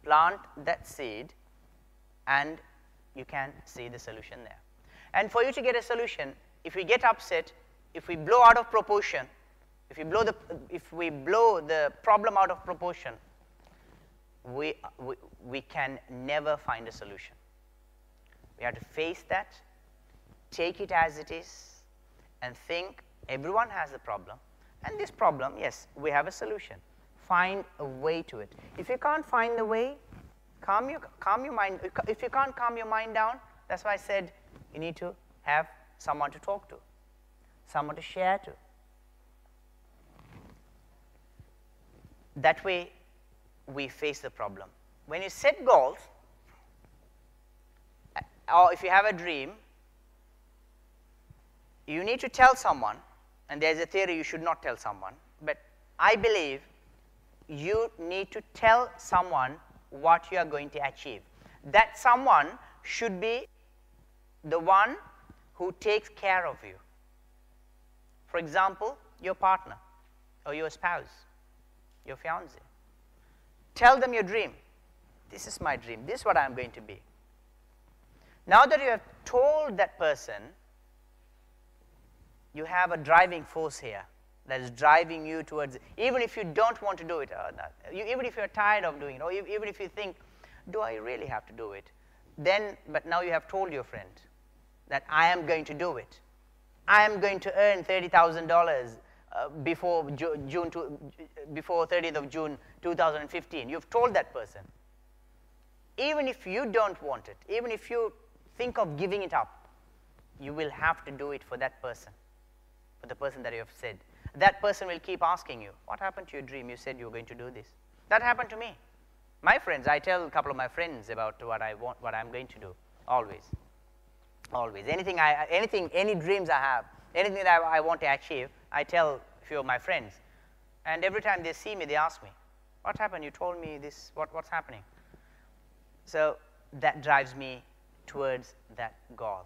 Plant that seed, and you can see the solution there. And for you to get a solution, if we get upset, if we blow out of proportion, if we blow the problem out of proportion, we can never find a solution. We have to face that, take it as it is, and think everyone has a problem. And this problem, yes, we have a solution. Find a way to it. If you can't find the way, calm your mind. If you can't calm your mind down, that's why I said you need to have someone to talk to, someone to share to. That way, we face the problem. When you set goals, or if you have a dream, you need to tell someone, and there's a theory you should not tell someone, but I believe you need to tell someone what you are going to achieve. That someone should be the one who takes care of you. For example, your partner or your spouse, your fiancé. Tell them your dream. This is my dream. This is what I'm going to be. Now that you have told that person, you have a driving force here that is driving you towards, even if you don't want to do it, even if you're tired of doing it, or even if you think, do I really have to do it? Then, but now you have told your friend that I am going to do it. I am going to earn $30,000 before 30th of June 2015. You've told that person. Even if you don't want it, even if you think of giving it up, you will have to do it for that person, for the person that you have said. That person will keep asking you, what happened to your dream? You said you were going to do this. That happened to me. My friends, I tell a couple of my friends about what I want, what I'm going to do, always. Always. Any dreams I have, anything that I want to achieve, I tell a few of my friends. And every time they see me, they ask me, what happened? You told me this, what's happening? So that drives me towards that goal,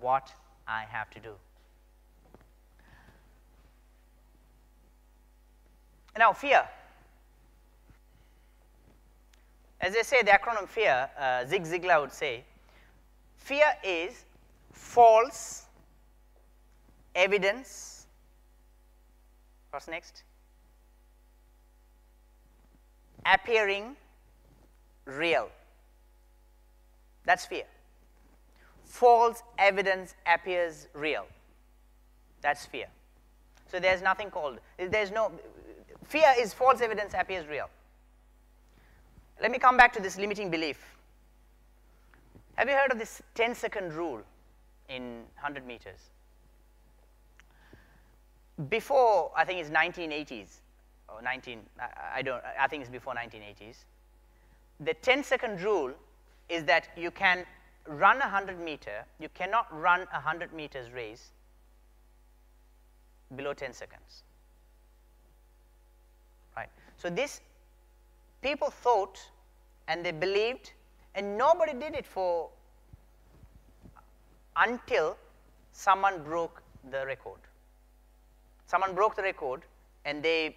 what I have to do. Now, fear. As they say, the acronym fear, Zig Ziglar would say, fear is false evidence. What's next? Appearing real. That's fear. False evidence appears real. That's fear. So there's nothing called, fear is false evidence appears real. Let me come back to this limiting belief. Have you heard of this 10-second rule in 100 meters? Before, I think it's 1980s, or I think it's before 1980s. The 10-second rule is that you can run 100 meter, you cannot run 100 meters race below 10 seconds. Right? So this, people thought and they believed, and nobody did it until someone broke the record. Someone broke the record and they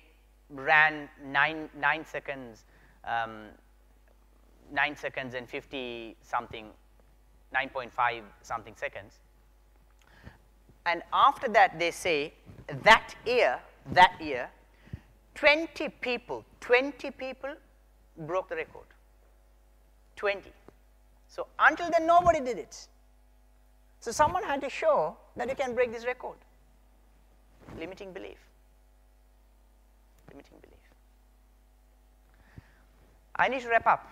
ran 9 seconds, 9 seconds and 50 something, 9.5 something seconds. And after that they say that year, 20 people broke the record. 20. So until then nobody did it. So someone had to show that you can break this record. Limiting belief. Limiting belief. I need to wrap up.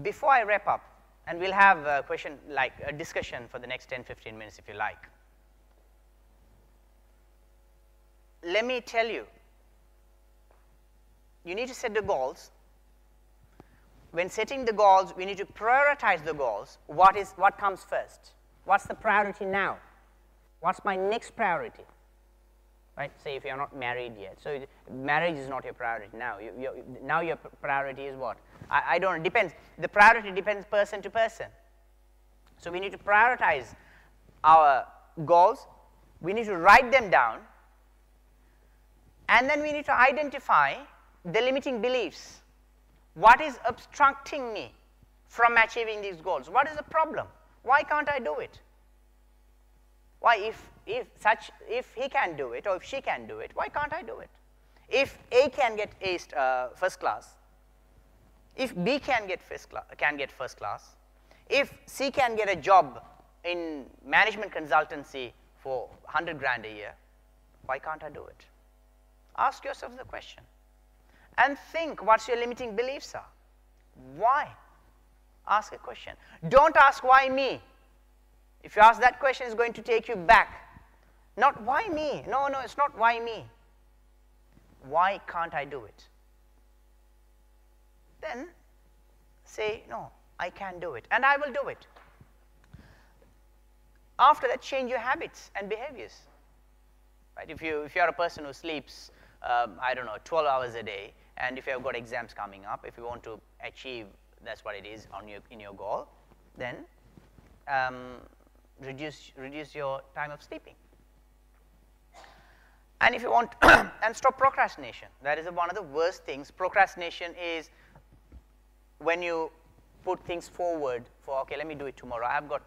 Before I wrap up, and we'll have a question, like a discussion for the next 10-15 minutes if you like. Let me tell you, you need to set the goals. When setting the goals, we need to prioritize the goals. What comes first? What's the priority now? What's my next priority? Right? Say if you're not married yet. So marriage is not your priority now. Now your priority is what? I don't know. Depends. The priority depends person to person. So we need to prioritize our goals. We need to write them down. And then we need to identify the limiting beliefs. What is obstructing me from achieving these goals? What is the problem? Why can't I do it? Why, if he can do it or if she can do it, why can't I do it? If A can get first class, if B can get first class, if C can get a job in management consultancy for 100 grand a year, why can't I do it? Ask yourself the question. And think what your limiting beliefs are. Why? Ask a question. Don't ask why me. If you ask that question, it's going to take you back. Not why me. No, it's not why me. Why can't I do it? Then say, no, I can do it, and I will do it. After that, change your habits and behaviors. Right? If you're a person who sleeps, 12 hours a day, and if you have got exams coming up, if you want to achieve, that's what it is in your goal, then reduce your time of sleeping. And if you want, and stop procrastination. That is one of the worst things. Procrastination is when you put things forward for, okay, let me do it tomorrow. I've got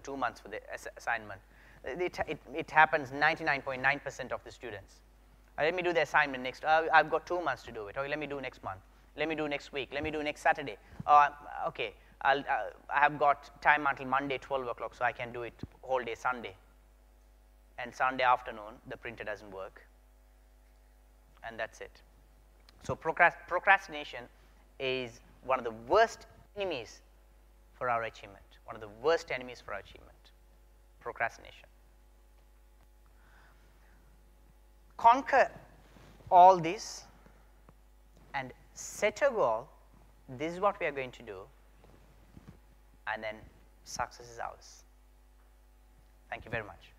2 months for the assignment. It happens 99.9% of the students. Let me do the assignment next. I've got 2 months to do it. Okay, let me do next month. Let me do next week. Let me do next Saturday. Okay, I have got time until Monday, 12 o'clock, so I can do it whole day Sunday. And Sunday afternoon, the printer doesn't work. And that's it. So procrastination is one of the worst enemies for our achievement. One of the worst enemies for our achievement. Procrastination. Conquer all this and set a goal. This is what we are going to do. And then success is ours. Thank you very much.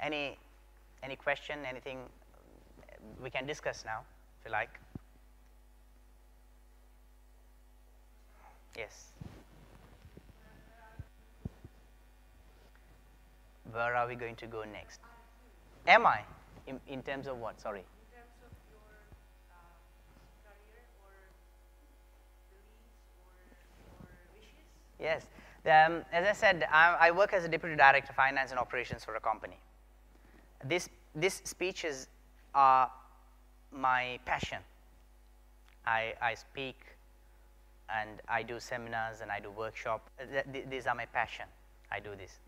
Any question, anything we can discuss now, if you like? Yes. Where are we going to go next? Am I? In terms of what? Sorry. In terms of your career or beliefs or wishes? Yes. As I said, I work as a Deputy Director of Finance and Operations for a company. These speeches are my passion. I speak and I do seminars and I do workshops. These are my passion. I do this.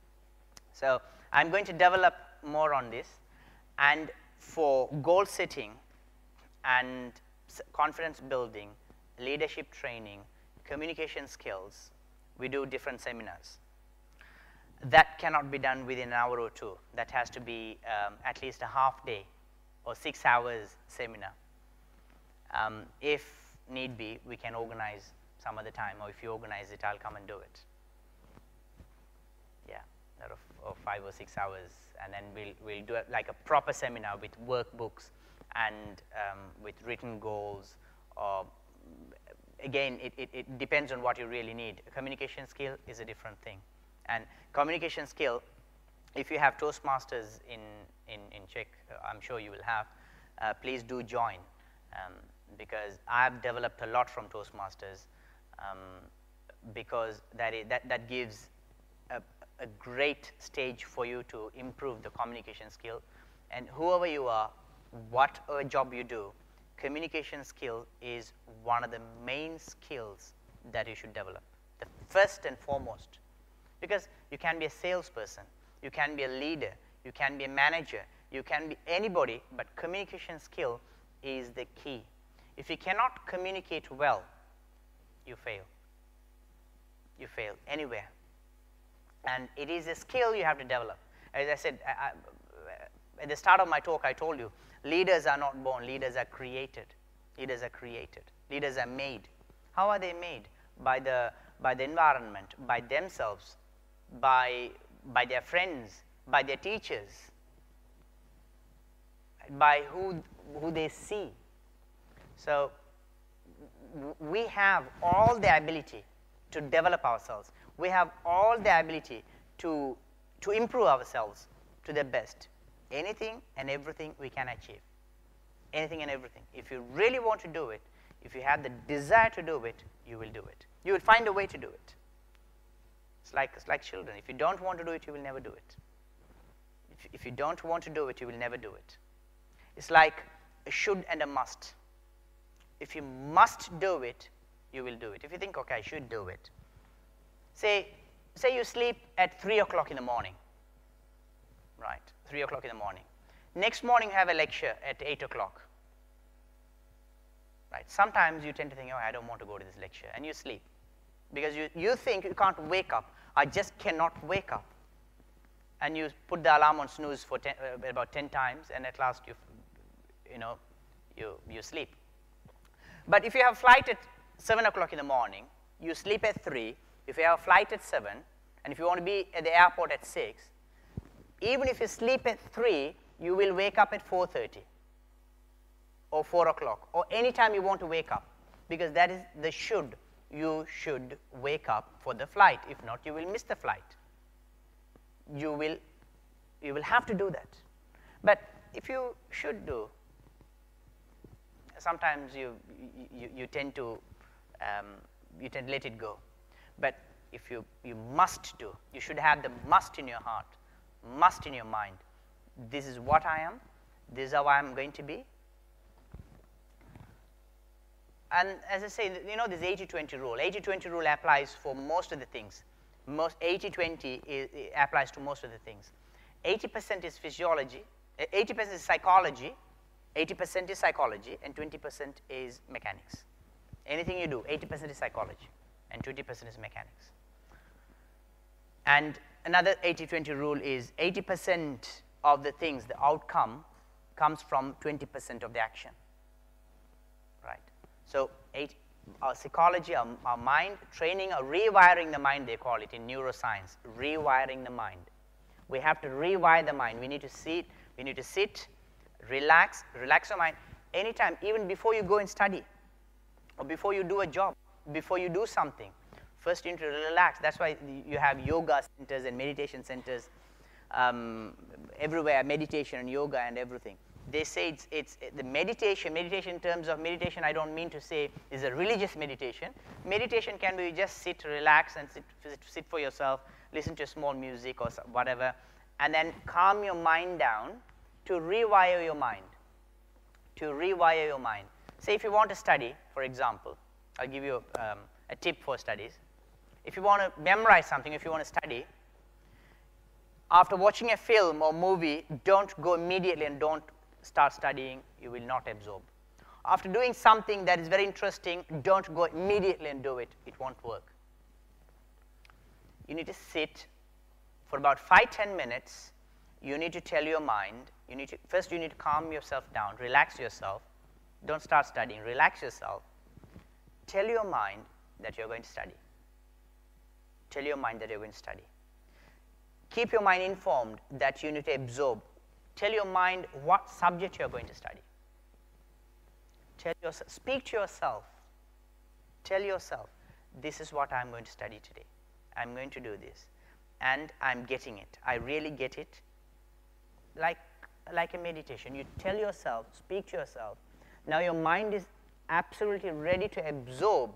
So I'm going to develop more on this. And for goal setting and confidence building, leadership training, communication skills, we do different seminars. That cannot be done within an hour or two. That has to be at least a half day or 6 hours seminar. If need be, we can organize some other time, or if you organize it, I'll come and do it. Yeah, out of 5 or 6 hours, and then we'll do it like a proper seminar with workbooks and with written goals. Or again, it depends on what you really need. A communication skill is a different thing, and communication skill, if you have Toastmasters in Czech, I'm sure you will have. Please do join, because I've developed a lot from Toastmasters, because that gives a great stage for you to improve the communication skill. And whoever you are, whatever job you do, communication skill is one of the main skills that you should develop, the first and foremost. Because you can be a salesperson, you can be a leader, you can be a manager, you can be anybody, but communication skill is the key. If you cannot communicate well, you fail. You fail anywhere. And it is a skill you have to develop. As I said, at the start of my talk, I told you, leaders are not born, leaders are created. Leaders are created. Leaders are made. How are they made? By the environment, by themselves, by their friends, by their teachers, by who they see. So we have all the ability to develop ourselves. We have all the ability to improve ourselves to the best. Anything and everything we can achieve. Anything and everything. If you really want to do it, if you have the desire to do it, you will do it. You will find a way to do it. It's like children. If you don't want to do it, you will never do it. If you don't want to do it, you will never do it. It's like a should and a must. If you must do it, you will do it. If you think, okay, I should do it. Say you sleep at 3 o'clock in the morning. Right, 3 o'clock in the morning. Next morning you have a lecture at 8 o'clock. Right, sometimes you tend to think, oh, I don't want to go to this lecture, and you sleep. Because you think you can't wake up. I just cannot wake up. And you put the alarm on snooze for about 10 times, and at last you sleep. But if you have a flight at 7 o'clock in the morning, you sleep at 3. If you have a flight at 7, and if you want to be at the airport at 6, even if you sleep at 3, you will wake up at 4:30 or 4 o'clock or any time you want to wake up, because that is the should. You should wake up for the flight. If not, you will miss the flight. You will have to do that. But if you should do, sometimes you tend to let it go. But if you must do, you should have the must in your heart, must in your mind. This is what I am. This is how I am going to be. And as I say, this 80-20 rule. 80-20 rule applies for most of the things. 80-20 applies to most of the things. 80% is physiology, 80% is psychology, 80% is psychology, and 20% is mechanics. Anything you do, 80% is psychology, and 20% is mechanics. And another 80-20 rule is 80% of the things, the outcome, comes from 20% of the action. Right? So our psychology, our mind, training, or rewiring the mind, they call it in neuroscience, rewiring the mind. We have to rewire the mind. We need to sit, relax your mind. Anytime, even before you go and study, or before you do a job, before you do something, first you need to relax. That's why you have yoga centers and meditation centers everywhere, meditation and yoga and everything. They say it's the meditation in terms of meditation, I don't mean to say is a religious meditation. Meditation can be just sit, relax, and sit for yourself, listen to small music or whatever, and then calm your mind down to rewire your mind. To rewire your mind. Say if you want to study, for example, I'll give you a tip for studies. If you want to memorize something, if you want to study, after watching a film or movie, don't go immediately and don't start studying. You will not absorb. After doing something that is very interesting, don't go immediately and do it. It won't work. You need to sit for about 5-10 minutes. You need to tell your mind. First you need to calm yourself down, relax yourself. Don't start studying. Relax yourself. tell your mind that you're going to study. Tell your mind that you're going to study. Keep your mind informed that you need to absorb. Tell your mind what subject you're going to study. Speak to yourself. Tell yourself, this is what I'm going to study today. I'm going to do this. And I'm getting it. I really get it. Like a meditation. You tell yourself, speak to yourself. Now your mind is absolutely ready to absorb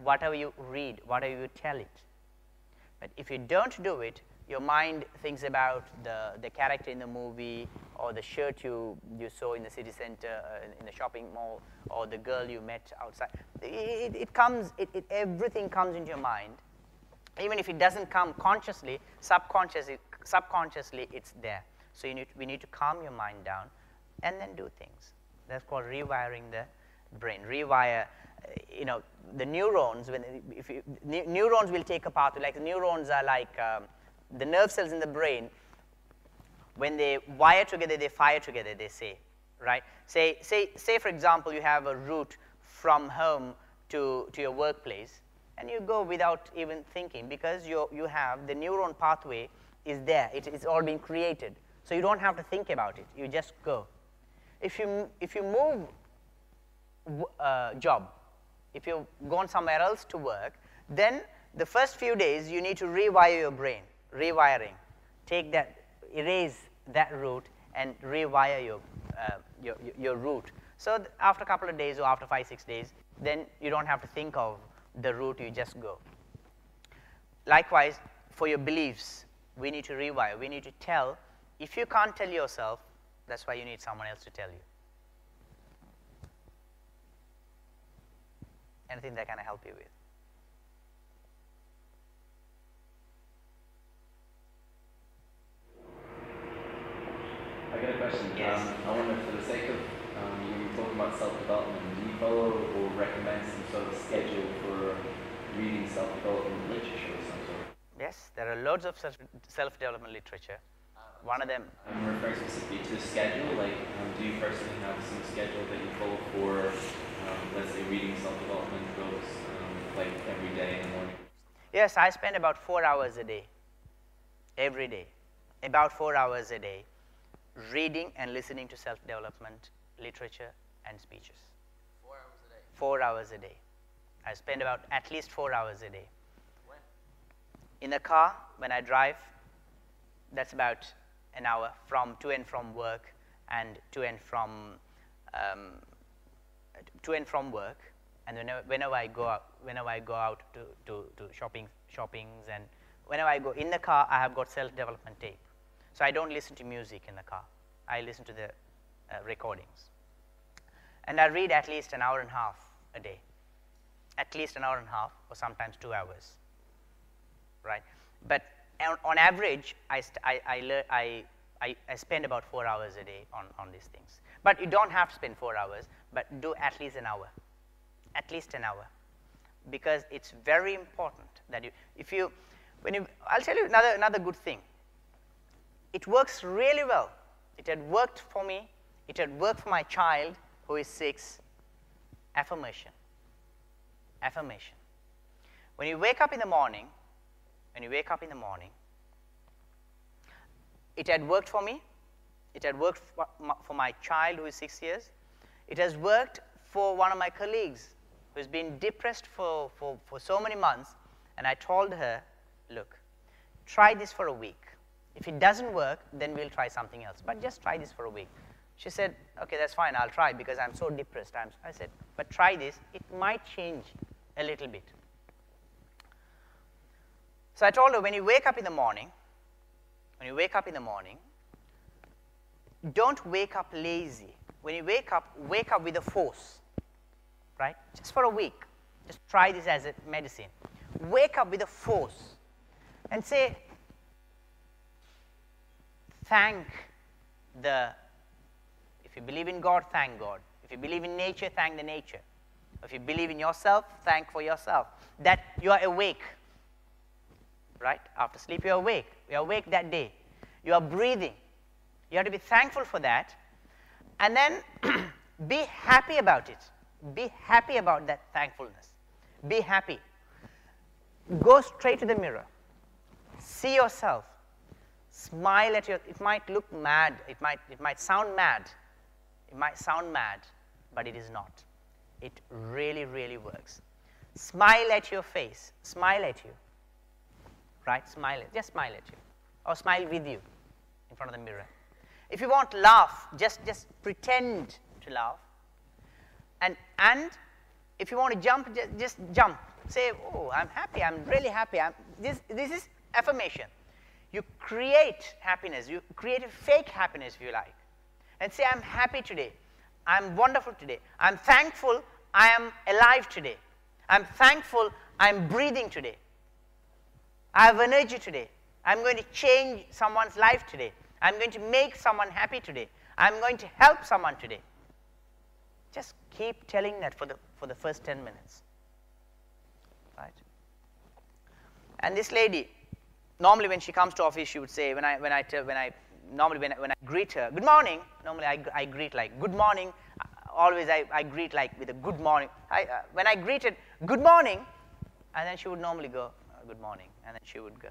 whatever you read, whatever you tell it. But if you don't do it, your mind thinks about the character in the movie, or the shirt you saw in the city center, in the shopping mall, or the girl you met outside. Everything comes into your mind. Even if it doesn't come consciously, subconsciously it's there. So we need to calm your mind down and then do things. That's called rewiring the brain. Rewire, the neurons. Neurons will take a path. Like the neurons are like the nerve cells in the brain. When they wire together, they fire together. They say, right? Say for example, you have a route from home to your workplace, and you go without even thinking because you have the neuron pathway is there. It's all been created. So you don't have to think about it. You just go. If you move job, if you go on somewhere else to work, then the first few days you need to rewire your brain. Rewiring. Erase that route and rewire your route. So after a couple of days or after 5-6 days, then you don't have to think of the route, you just go. Likewise, for your beliefs, we need to rewire. We need to tell. If you can't tell yourself, that's why you need someone else to tell you. Anything that can help you with. I got a question. Yes. I wonder, for the sake of you talking about self-development, do you follow or recommend some sort of schedule for reading self-development literature of some sort? Yes, there are loads of self-development literature. One of them. I'm referring specifically to schedule. Like, do you personally have some schedule that you follow for, let's say, reading self-development books, like every day in the morning? Yes, I spend about 4 hours a day, every day, about 4 hours a day, reading and listening to self-development literature and speeches. 4 hours a day? 4 hours a day. I spend about at least 4 hours a day. When? In the car, when I drive, that's about an hour to and from work, and to and from work, and whenever I go out to shoppings, and whenever I go in the car, I have got self-development tape. So I don't listen to music in the car. I listen to the recordings. And I read at least an hour and a half a day. At least an hour and a half, or sometimes 2 hours. Right? But on average, I spend about 4 hours a day on these things. But you don't have to spend 4 hours, but do at least an hour. At least an hour. Because it's very important that I'll tell you another good thing. It works really well. It had worked for me. It had worked for my child who is 6. Affirmation. Affirmation. When you wake up in the morning, it had worked for me. It had worked for my child who is 6 years. It has worked for one of my colleagues who has been depressed for so many months. And I told her, look, try this for a week. If it doesn't work, then we'll try something else. But just try this for a week. She said, okay, that's fine, I'll try because I'm so depressed. I said, but try this. It might change a little bit. So I told her, when you wake up in the morning, don't wake up lazy. When you wake up with a force, right? Just for a week. Just try this as a medicine. Wake up with a force and say, if you believe in God, thank God. If you believe in nature, thank the nature. If you believe in yourself, thank for yourself. That you are awake. Right? After sleep, you're awake. You're awake that day. You are breathing. You have to be thankful for that. And then be happy about it. Be happy about that thankfulness. Be happy. Go straight to the mirror. See yourself. Smile at it might look mad. It might sound mad. It might sound mad, but it is not. It really, really works. Smile at your face. Smile at you. Right? Just smile at you. Or smile with you in front of the mirror. If you want to laugh, just pretend to laugh. And if you want to jump, just jump. Say, oh, I'm happy, I'm really happy. This is affirmation. You create happiness. You create a fake happiness, if you like. And say, I'm happy today. I'm wonderful today. I'm thankful I am alive today. I'm thankful I'm breathing today. I have energy today. I'm going to change someone's life today. I'm going to make someone happy today. I'm going to help someone today. Just keep telling that for the first 10 minutes. Right? And this lady, normally when she comes to office, she would say, when I greet her, good morning. Normally I greet like good morning. Always I greet like with a good morning. When I greeted good morning, and then she would normally go good morning, and then she would go.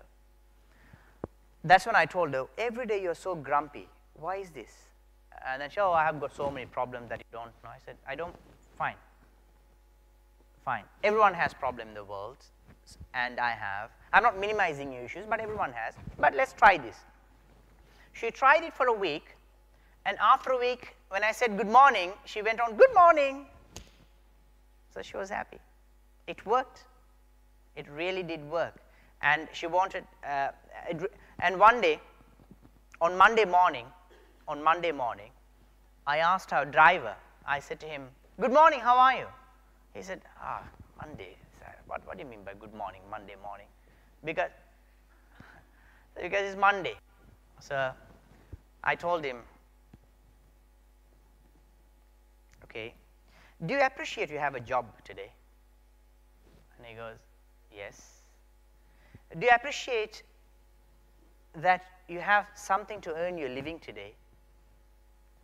That's when I told her, every day you're so grumpy. Why is this? And then she, oh, I have got so many problems that you don't know. I said, fine. Fine. Everyone has problems in the world, and I have. I'm not minimizing your issues, but everyone has. But let's try this. She tried it for a week, and after a week, when I said good morning, she went on, good morning. So she was happy. It worked. It really did work. And she wanted, and one day, on Monday morning, I asked our driver, I said to him, good morning, how are you? He said, Monday. What do you mean by good morning, Monday morning? Because it's Monday. So I told him, okay, do you appreciate you have a job today? And he goes, yes. Do you appreciate that you have something to earn your living today?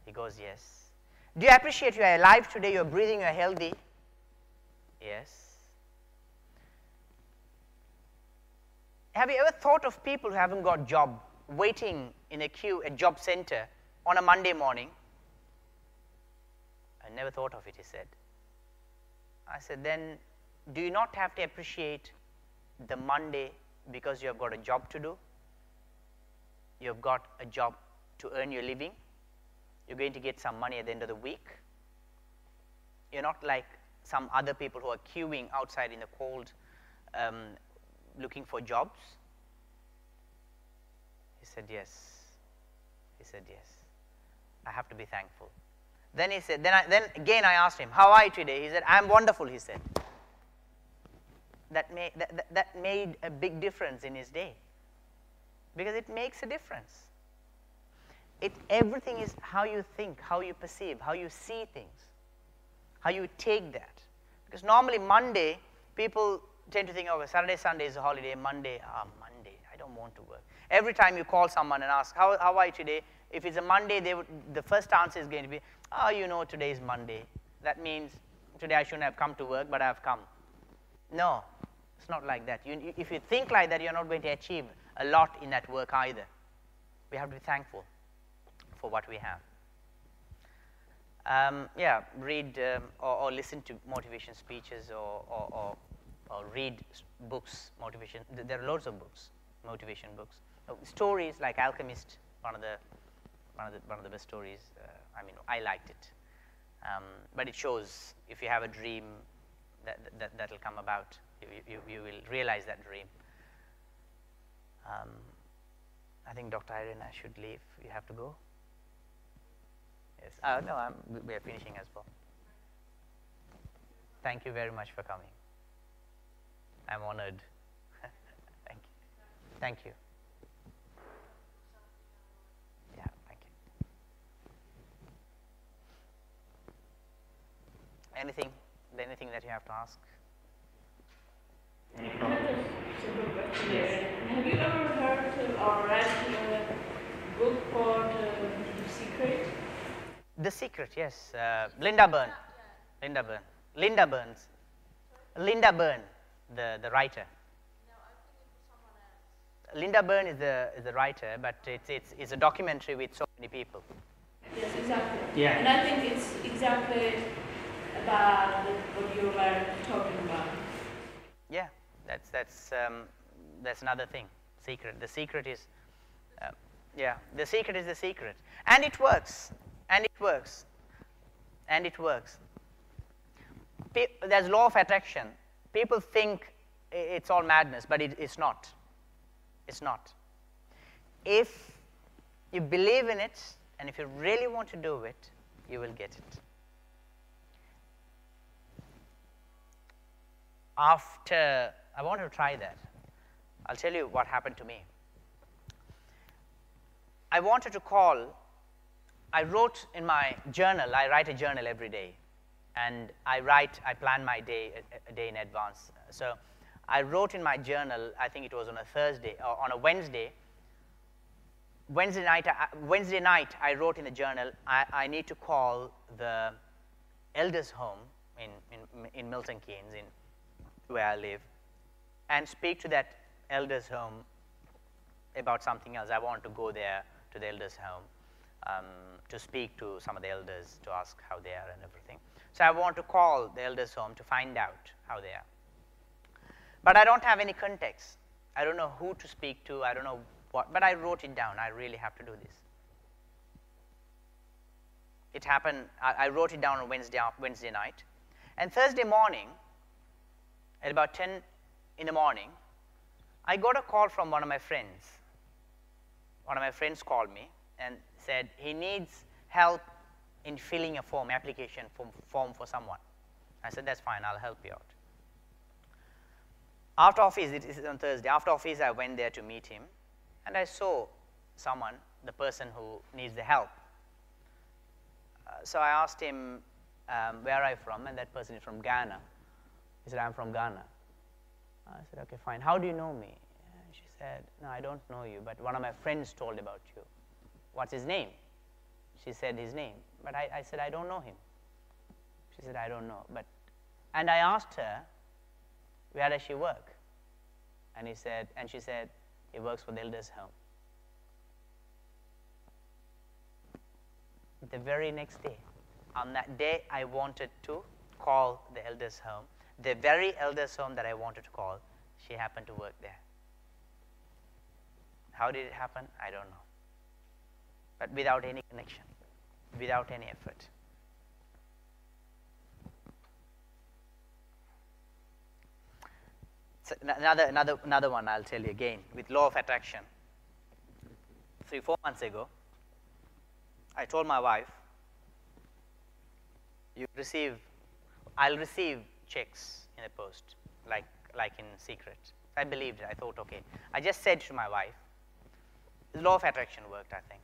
He goes, yes. Do you appreciate you are alive today, you're breathing, you're healthy? Yes. Have you ever thought of people who haven't got a job, waiting in a queue at job center on a Monday morning? I never thought of it, he said. I said, then do you not have to appreciate the Monday because you have got a job to do? You have got a job to earn your living. You're going to get some money at the end of the week. You're not like some other people who are queuing outside in the cold looking for jobs. He said, yes. He said, yes. I have to be thankful. Then he said, then again I asked him, how are you today? He said, I'm wonderful, he said. That made a big difference in his day. Because it makes a difference. Everything is how you think, how you perceive, how you see things, how you take that. Because normally Monday, people tend to think, oh, Saturday, Sunday is a holiday, Monday, Monday, I don't want to work. Every time you call someone and ask, how are you today? If it's a Monday, the first answer is going to be, today is Monday. That means today I shouldn't have come to work, but I have come. No, it's not like that. If you think like that, you're not going to achieve a lot in that work either. We have to be thankful for what we have. Read or listen to motivation speeches or read books, motivation. There are loads of books, motivation books. Stories like Alchemist, one of the best stories. I liked it. But it shows if you have a dream, that will come about. You will realize that dream. I think Dr. Irene, I should leave. You have to go? Yes. No, we are finishing as well. Thank you very much for coming. I'm honored. Thank you. Thank you. Yeah, thank you. Anything that you have to ask? Any problems? Yes. Have you ever heard or read a book called The Secret? The Secret, yes. Linda Burns. Linda Byrne, the writer. No, I think it was someone else. Linda Byrne is the writer, but it's a documentary with so many people. Yes, exactly. Yeah. And I think it's exactly about what you were talking about. Yeah, that's another thing. Secret. The secret is, the secret is the secret, and it works, and it works, and it works. There's law of attraction. People think it's all madness, but it's not. It's not. If you believe in it, and if you really want to do it, you will get it. After, I want to try that. I'll tell you what happened to me. I wanted to call, I wrote in my journal, I write a journal every day. And I plan my day a day in advance. So I wrote in my journal, I think it was on a Thursday, or on a Wednesday. Wednesday night, I wrote in the journal, I need to call the elders' home in Milton Keynes, where I live, and speak to that elders' home about something else. I want to go there to the elders' home to speak to some of the elders, to ask how they are and everything. So I want to call the elders' home to find out how they are. But I don't have any context. I don't know who to speak to. I don't know what, but I wrote it down. I really have to do this. It happened, I wrote it down on Wednesday night. And Thursday morning, at about 10 in the morning, I got a call from one of my friends. One of my friends called me and said he needs help in filling a form, application form for someone. I said, that's fine, I'll help you out. After office, it is on Thursday, after office I went there to meet him, and I saw someone, the person who needs the help. So I asked him, where are you from? And that person is from Ghana. He said, I'm from Ghana. I said, okay, fine. How do you know me? And she said, no, I don't know you, but one of my friends told about you. What's his name? She said his name, but I said, I don't know him. She said, I don't know. And I asked her, where does she work? And she said, he works for the elders' home. The very next day, on that day I wanted to call the elders' home. The very elders' home that I wanted to call, she happened to work there. How did it happen? I don't know. But without any connection, without any effort. So another one I'll tell you again, with law of attraction. 3-4 months ago, I told my wife, I'll receive checks in the post, like in secret. I believed it. I thought, okay. I just said to my wife, the law of attraction worked, I think.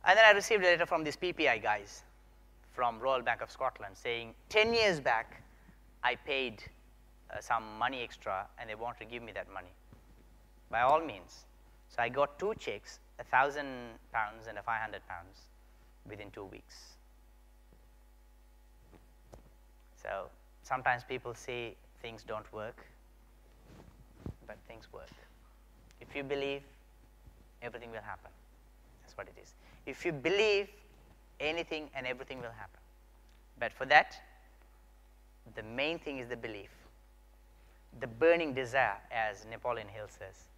And then I received a letter from these PPI guys from Royal Bank of Scotland saying, 10 years back, I paid some money extra, and they want to give me that money. By all means. So I got 2 checks, £1,000 and a £500 within 2 weeks. So sometimes people say things don't work, but things work. If you believe, everything will happen. That's what it is. If you believe, anything and everything will happen. But for that, the main thing is the belief. The burning desire, as Napoleon Hill says.